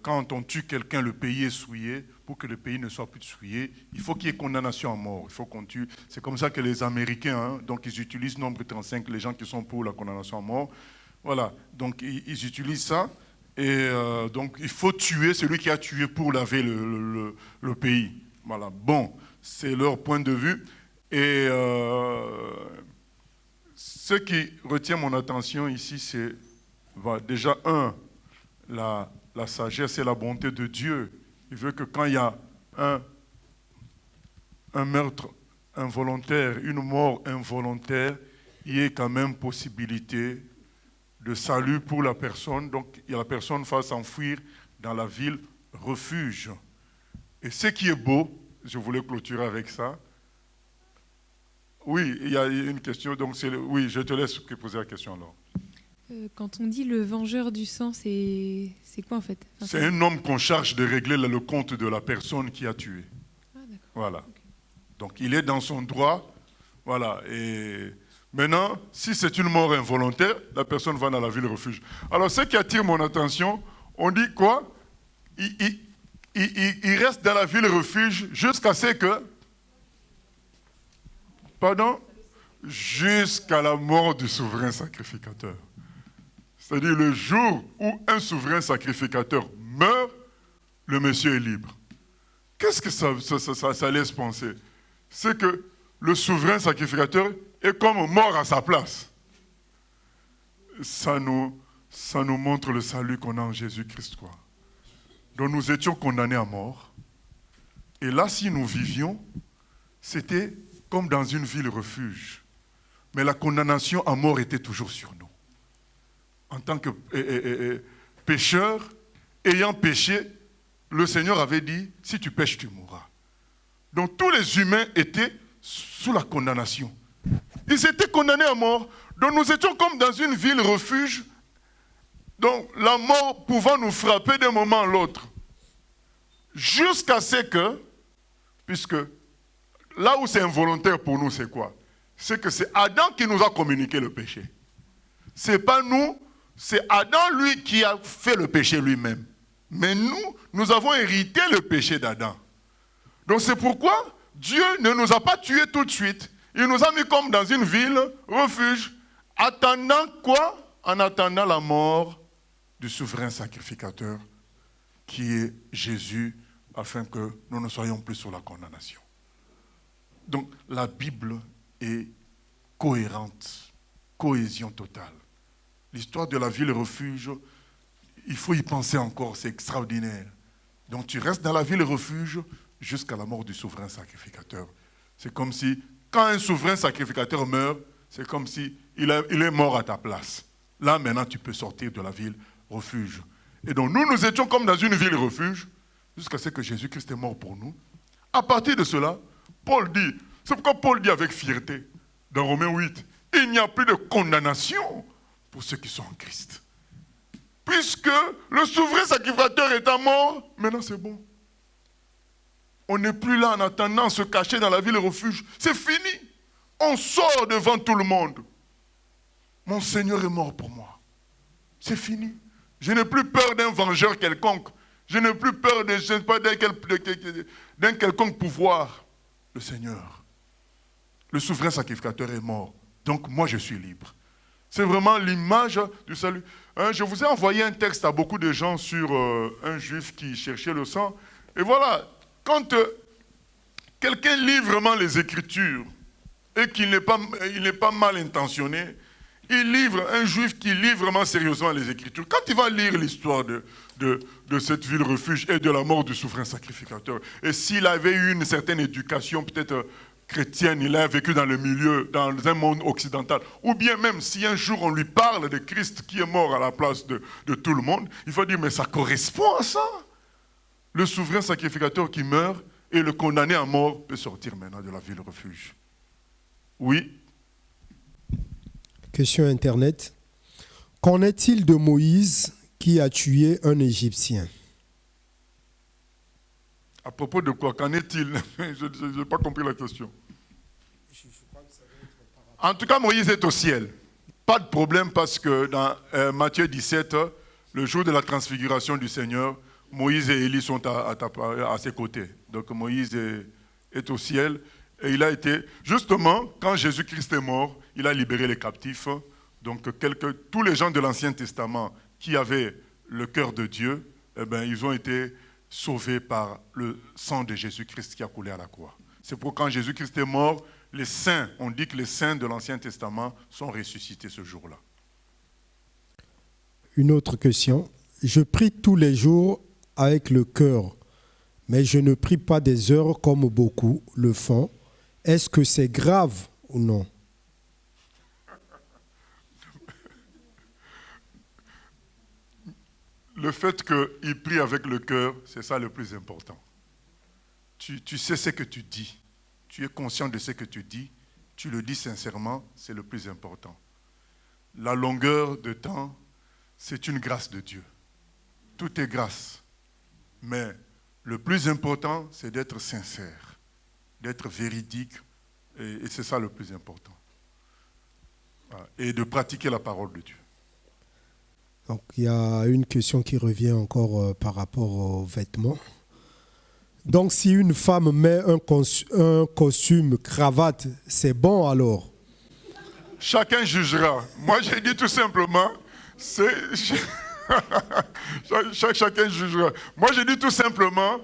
quand on tue quelqu'un, le pays est souillé. Pour que le pays ne soit plus souillé, il faut qu'il y ait condamnation à mort. Il faut qu'on tue. C'est comme ça que les Américains, hein, donc ils utilisent Nombre 35, les gens qui sont pour la condamnation à mort. Voilà, donc ils utilisent ça. Et donc il faut tuer celui qui a tué pour laver le pays. Voilà, bon, c'est leur point de vue. Et ce qui retient mon attention ici, c'est déjà la sagesse et la bonté de Dieu. Il veut que quand il y a un meurtre involontaire, une mort involontaire, il y ait quand même possibilité de salut pour la personne. Donc la personne va s'enfuir dans la ville refuge. Et ce qui est beau, je voulais clôturer avec ça. Oui, il y a une question. Donc oui, je te laisse poser la question alors. Quand on dit le vengeur du sang, c'est quoi en fait? C'est un homme qu'on charge de régler le compte de la personne qui a tué. Ah, d'accord. Voilà. Okay. Donc il est dans son droit Voilà. Et maintenant, si c'est une mort involontaire, la personne va dans la ville refuge. Alors, ce qui attire mon attention, on dit quoi? Il reste dans la ville refuge jusqu'à ce que... Pardon? Jusqu'à la mort du souverain sacrificateur. C'est-à-dire le jour où un souverain sacrificateur meurt, le monsieur est libre. Qu'est-ce que ça laisse penser? C'est que le souverain sacrificateur est comme mort à sa place. Ça nous montre le salut qu'on a en Jésus-Christ, quoi. Donc nous étions condamnés à mort. Et là, si nous vivions, c'était comme dans une ville refuge. Mais la condamnation à mort était toujours sur nous. En tant que pécheurs, ayant péché, le Seigneur avait dit, si tu pêches, tu mourras. Donc tous les humains étaient sous la condamnation. Ils étaient condamnés à mort. Donc nous étions comme dans une ville refuge. Donc la mort pouvant nous frapper d'un moment à l'autre. Jusqu'à ce que, puisque là où c'est involontaire pour nous, c'est quoi? C'est que c'est Adam qui nous a communiqué le péché. C'est pas nous, c'est Adam lui qui a fait le péché lui-même. Mais nous avons hérité le péché d'Adam. Donc c'est pourquoi Dieu ne nous a pas tués tout de suite. Il nous a mis comme dans une ville, refuge, attendant quoi? En attendant la mort du souverain sacrificateur, qui est Jésus, afin que nous ne soyons plus sous la condamnation. Donc la Bible est cohérente, cohésion totale. L'histoire de la ville refuge, il faut y penser encore, c'est extraordinaire. Donc tu restes dans la ville refuge jusqu'à la mort du souverain sacrificateur. C'est comme si, quand un souverain sacrificateur meurt, c'est comme si il est mort à ta place. Là, maintenant, tu peux sortir de la ville refuge. Et donc, nous étions comme dans une ville refuge, jusqu'à ce que Jésus-Christ est mort pour nous. À partir de cela, Paul dit, c'est pourquoi Paul dit avec fierté, dans Romains 8, il n'y a plus de condamnation pour ceux qui sont en Christ. Puisque le souverain sacrificateur est mort, maintenant c'est bon. On n'est plus là en attendant se cacher dans la ville refuge. C'est fini. On sort devant tout le monde. Mon Seigneur est mort pour moi. C'est fini. Je n'ai plus peur d'un vengeur quelconque. Je n'ai plus peur d'un quelconque pouvoir. Le Seigneur, le souverain sacrificateur est mort. Donc moi je suis libre. C'est vraiment l'image du salut. Je vous ai envoyé un texte à beaucoup de gens sur un juif qui cherchait le sang. Et voilà, quand quelqu'un lit vraiment les Écritures et qu'il n'est pas mal intentionné, un juif qui lit vraiment sérieusement les Écritures, quand il va lire l'histoire de cette ville refuge et de la mort du souverain sacrificateur, et s'il avait eu une certaine éducation peut-être chrétienne, il a vécu dans le milieu, dans un monde occidental, ou bien même si un jour on lui parle de Christ qui est mort à la place de tout le monde, il faut dire mais ça correspond à ça. Le souverain sacrificateur qui meurt et le condamné à mort peut sortir maintenant de la ville refuge. Oui. Question Internet. Qu'en est-il de Moïse qui a tué un Égyptien? À propos de quoi? Qu'en est-il? Je n'ai pas compris la question. En tout cas, Moïse est au ciel. Pas de problème parce que dans Matthieu 17, le jour de la transfiguration du Seigneur, Moïse et Élie sont à ses côtés. Donc Moïse est au ciel et il a été, justement, quand Jésus-Christ est mort, il a libéré les captifs. Donc tous les gens de l'Ancien Testament qui avaient le cœur de Dieu, eh ben, ils ont été sauvés par le sang de Jésus-Christ qui a coulé à la croix. C'est pourquoi quand Jésus-Christ est mort, les saints, on dit que les saints de l'Ancien Testament sont ressuscités ce jour-là. Une autre question. Je prie tous les jours avec le cœur, mais je ne prie pas des heures comme beaucoup le font. Est-ce que c'est grave ou non? Le fait qu'il prie avec le cœur, c'est ça le plus important. Tu sais ce que tu dis. Tu es conscient de ce que tu dis. Tu le dis sincèrement, c'est le plus important. La longueur de temps, c'est une grâce de Dieu. Tout est grâce. Mais le plus important, c'est d'être sincère, d'être véridique Et c'est ça le plus important. Voilà. Et de pratiquer la parole de Dieu. Donc, il y a une question qui revient encore par rapport aux vêtements. Donc, si une femme met un costume, cravate, c'est bon alors? Chacun jugera. Moi, j'ai dit tout simplement, chacun jugera. Moi, j'ai dit tout simplement,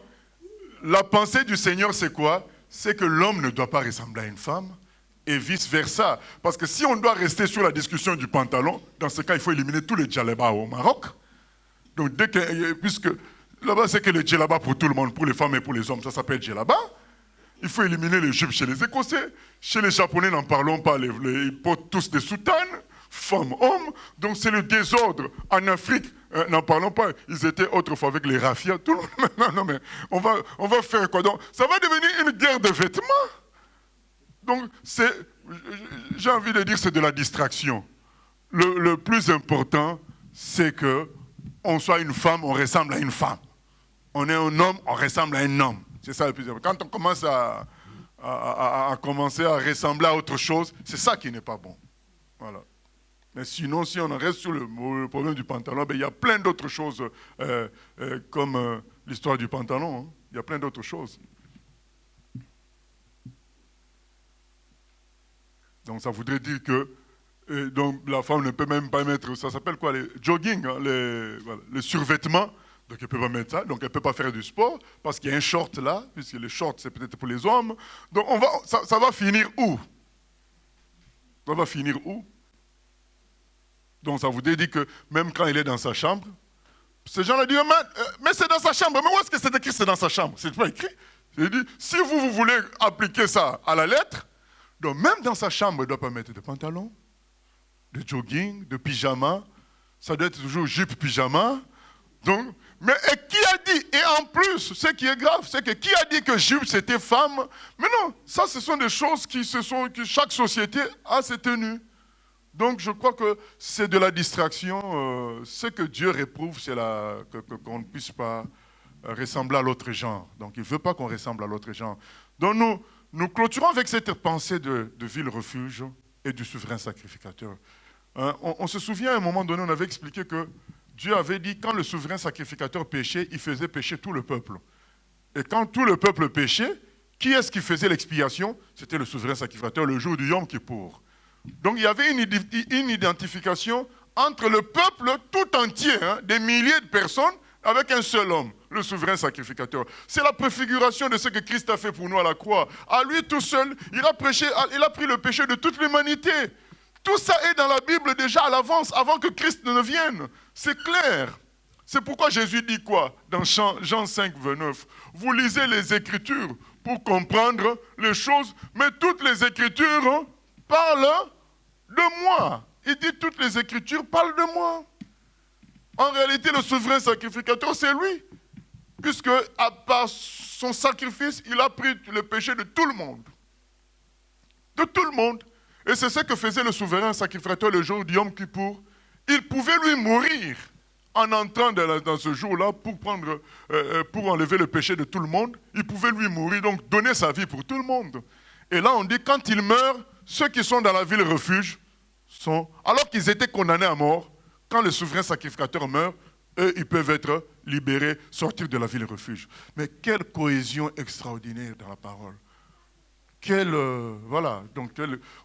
la pensée du Seigneur, c'est quoi? C'est que l'homme ne doit pas ressembler à une femme et vice-versa. Parce que si on doit rester sur la discussion du pantalon, dans ce cas, il faut éliminer tous les djellabas au Maroc. Donc, puisque là-bas, c'est que le djellaba pour tout le monde, pour les femmes et pour les hommes, ça s'appelle djellaba. Il faut éliminer les jupes chez les Écossais. Chez les Japonais, n'en parlons pas. Ils portent tous des soutanes, femmes, hommes. Donc c'est le désordre. En Afrique, n'en parlons pas. Ils étaient autrefois avec les raffias. Tout le monde. Non, mais on va faire quoi? Donc ça va devenir une guerre de vêtements. Donc j'ai envie de dire, c'est de la distraction. Le plus important, c'est qu'on soit une femme, on ressemble à une femme. On est un homme, on ressemble à un homme. C'est ça le plus important. Quand on commence à ressembler à autre chose, c'est ça qui n'est pas bon. Voilà. Mais sinon, si on en reste sur le problème du pantalon, il y a plein d'autres choses, comme l'histoire du pantalon. Hein. Il y a plein d'autres choses. Donc ça voudrait dire que donc, la femme ne peut même pas mettre, ça s'appelle quoi, les jogging, hein, les survêtements. Donc elle ne peut pas mettre ça, donc elle ne peut pas faire du sport, parce qu'il y a un short là, puisque le short c'est peut-être pour les hommes. Donc ça va finir où? Ça va finir où? Donc ça voudrait dire que même quand il est dans sa chambre, ces gens-là disent, mais c'est dans sa chambre, mais où est-ce que c'est écrit c'est dans sa chambre? C'est pas écrit. Je dis, si vous voulez appliquer ça à la lettre, donc même dans sa chambre, il ne doit pas mettre de pantalon, de jogging, de pyjama, ça doit être toujours jupe pyjama. Donc, mais qui a dit? Et en plus, ce qui est grave, c'est que qui a dit que jupe c'était femme? Mais non, ça ce sont des choses que chaque société a ses tenues. Donc je crois que c'est de la distraction. Ce que Dieu réprouve, c'est qu'on ne puisse pas ressembler à l'autre genre. Donc il ne veut pas qu'on ressemble à l'autre genre. Donc nous clôturons avec cette pensée de ville refuge et du souverain sacrificateur. On se souvient à un moment donné, on avait expliqué que Dieu avait dit, quand le souverain sacrificateur péchait, il faisait pécher tout le peuple. Et quand tout le peuple péchait, qui est-ce qui faisait l'expiation? C'était le souverain sacrificateur le jour du Yom Kippour. Donc il y avait une identification entre le peuple tout entier, hein, des milliers de personnes, avec un seul homme, le souverain sacrificateur. C'est la préfiguration de ce que Christ a fait pour nous à la croix. À lui tout seul, il a pris le péché de toute l'humanité. Tout ça est dans la Bible déjà à l'avance, avant que Christ ne vienne. C'est clair. C'est pourquoi Jésus dit quoi? Dans Jean 5, 29. Vous lisez les Écritures pour comprendre les choses, mais toutes les Écritures parlent de moi. Il dit toutes les Écritures parlent de moi. En réalité, le souverain sacrificateur, c'est lui. Puisque, à part son sacrifice, il a pris le péché de tout le monde. De tout le monde. Et c'est ce que faisait le souverain sacrificateur le jour du Yom Kippour. Il pouvait lui mourir en entrant dans ce jour-là pour enlever le péché de tout le monde. Il pouvait lui mourir, donc donner sa vie pour tout le monde. Et là, on dit quand il meurt, ceux qui sont dans la ville refuge alors qu'ils étaient condamnés à mort, quand le souverain sacrificateur meurt, eux, ils peuvent être libérés, sortir de la ville refuge. Mais quelle cohésion extraordinaire dans la parole.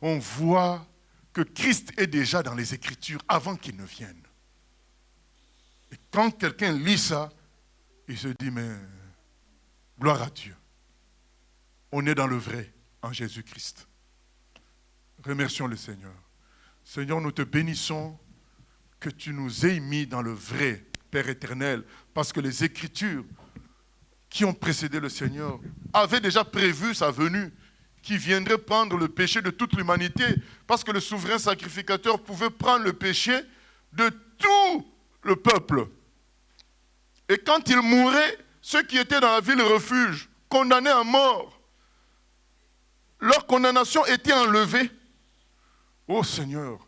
On voit que Christ est déjà dans les Écritures avant qu'il ne vienne. Et quand quelqu'un lit ça, il se dit, mais gloire à Dieu. On est dans le vrai, en Jésus-Christ. Remercions le Seigneur. Seigneur, nous te bénissons que tu nous aies mis dans le vrai, Père éternel, parce que les Écritures qui ont précédé le Seigneur avaient déjà prévu sa venue, qui viendrait prendre le péché de toute l'humanité, parce que le souverain sacrificateur pouvait prendre le péché de tout le peuple. Et quand il mourait, ceux qui étaient dans la ville refuge, condamnés à mort, leur condamnation était enlevée. Oh Seigneur,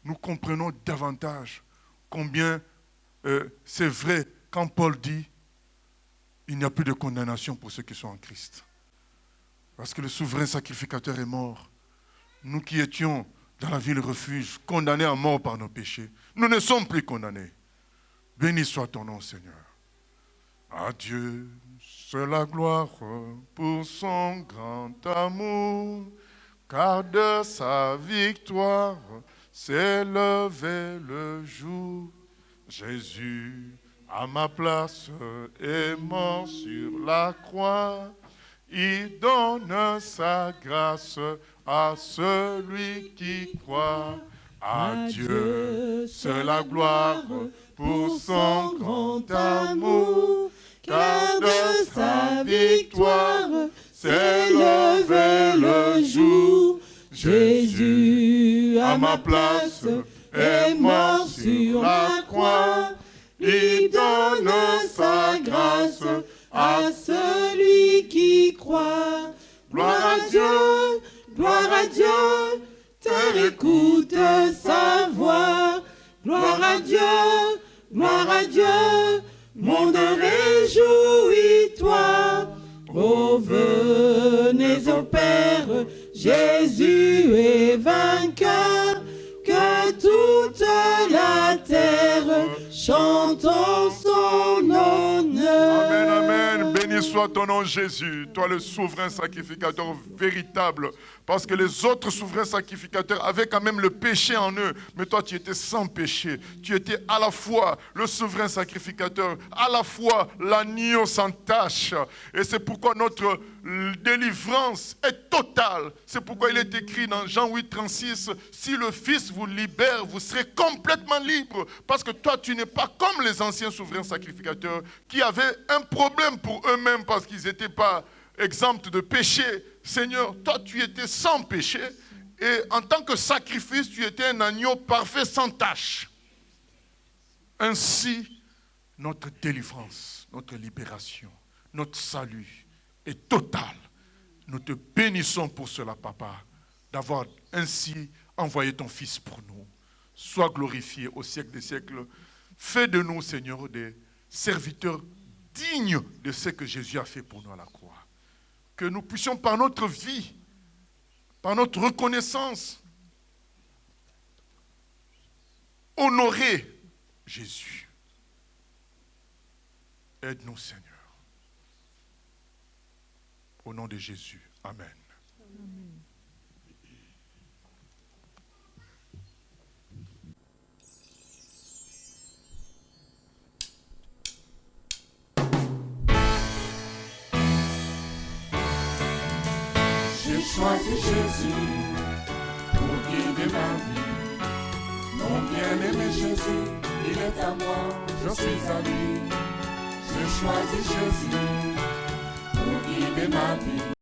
nous comprenons davantage combien c'est vrai quand Paul dit il n'y a plus de condamnation pour ceux qui sont en Christ. Parce que le souverain sacrificateur est mort. Nous qui étions dans la ville refuge, condamnés à mort par nos péchés, nous ne sommes plus condamnés. Béni soit ton nom, Seigneur. À Dieu, c'est la gloire pour son grand amour, car de sa victoire s'est levé le jour. Jésus, à ma place, est mort sur la croix. Il donne sa grâce à celui qui croit. À Dieu, c'est la gloire pour son grand amour, car de sa victoire s'est levé le jour. Jésus, à ma place, est mort sur la croix. Il donne sa grâce à celui qui croit. Gloire à Dieu, terre écoute sa voix. Gloire à Dieu, monde réjouis-toi. Oh, venez au Père, Jésus est vainqueur. Que toute la terre chante en son honneur. Amen, amen. Béni soit ton nom, Jésus. Toi, le souverain sacrificateur véritable. Parce que les autres souverains sacrificateurs avaient quand même le péché en eux. Mais toi, tu étais sans péché. Tu étais à la fois le souverain sacrificateur, à la fois l'agneau sans tache. Et c'est pourquoi notre délivrance est totale. C'est pourquoi il est écrit dans Jean 8, 36, si le Fils vous libère, vous serez complètement libre. Parce que toi, tu n'es pas comme les anciens souverains sacrificateurs qui avaient un problème pour eux-mêmes parce qu'ils n'étaient pas exempts de péché. Seigneur, toi, tu étais sans péché et en tant que sacrifice, tu étais un agneau parfait sans tache. Ainsi, notre délivrance, notre libération, notre salut est total. Nous te bénissons pour cela, Papa, d'avoir ainsi envoyé ton Fils pour nous. Sois glorifié au siècle des siècles. Fais de nous, Seigneur, des serviteurs dignes de ce que Jésus a fait pour nous à la croix. Que nous puissions par notre vie, par notre reconnaissance, honorer Jésus. Aide-nous, Seigneur. Au nom de Jésus. Amen. J'ai choisi Jésus pour guider ma vie. Mon bien-aimé Jésus, il est à moi, je suis à lui. J'ai choisi Jésus pour guider ma vie.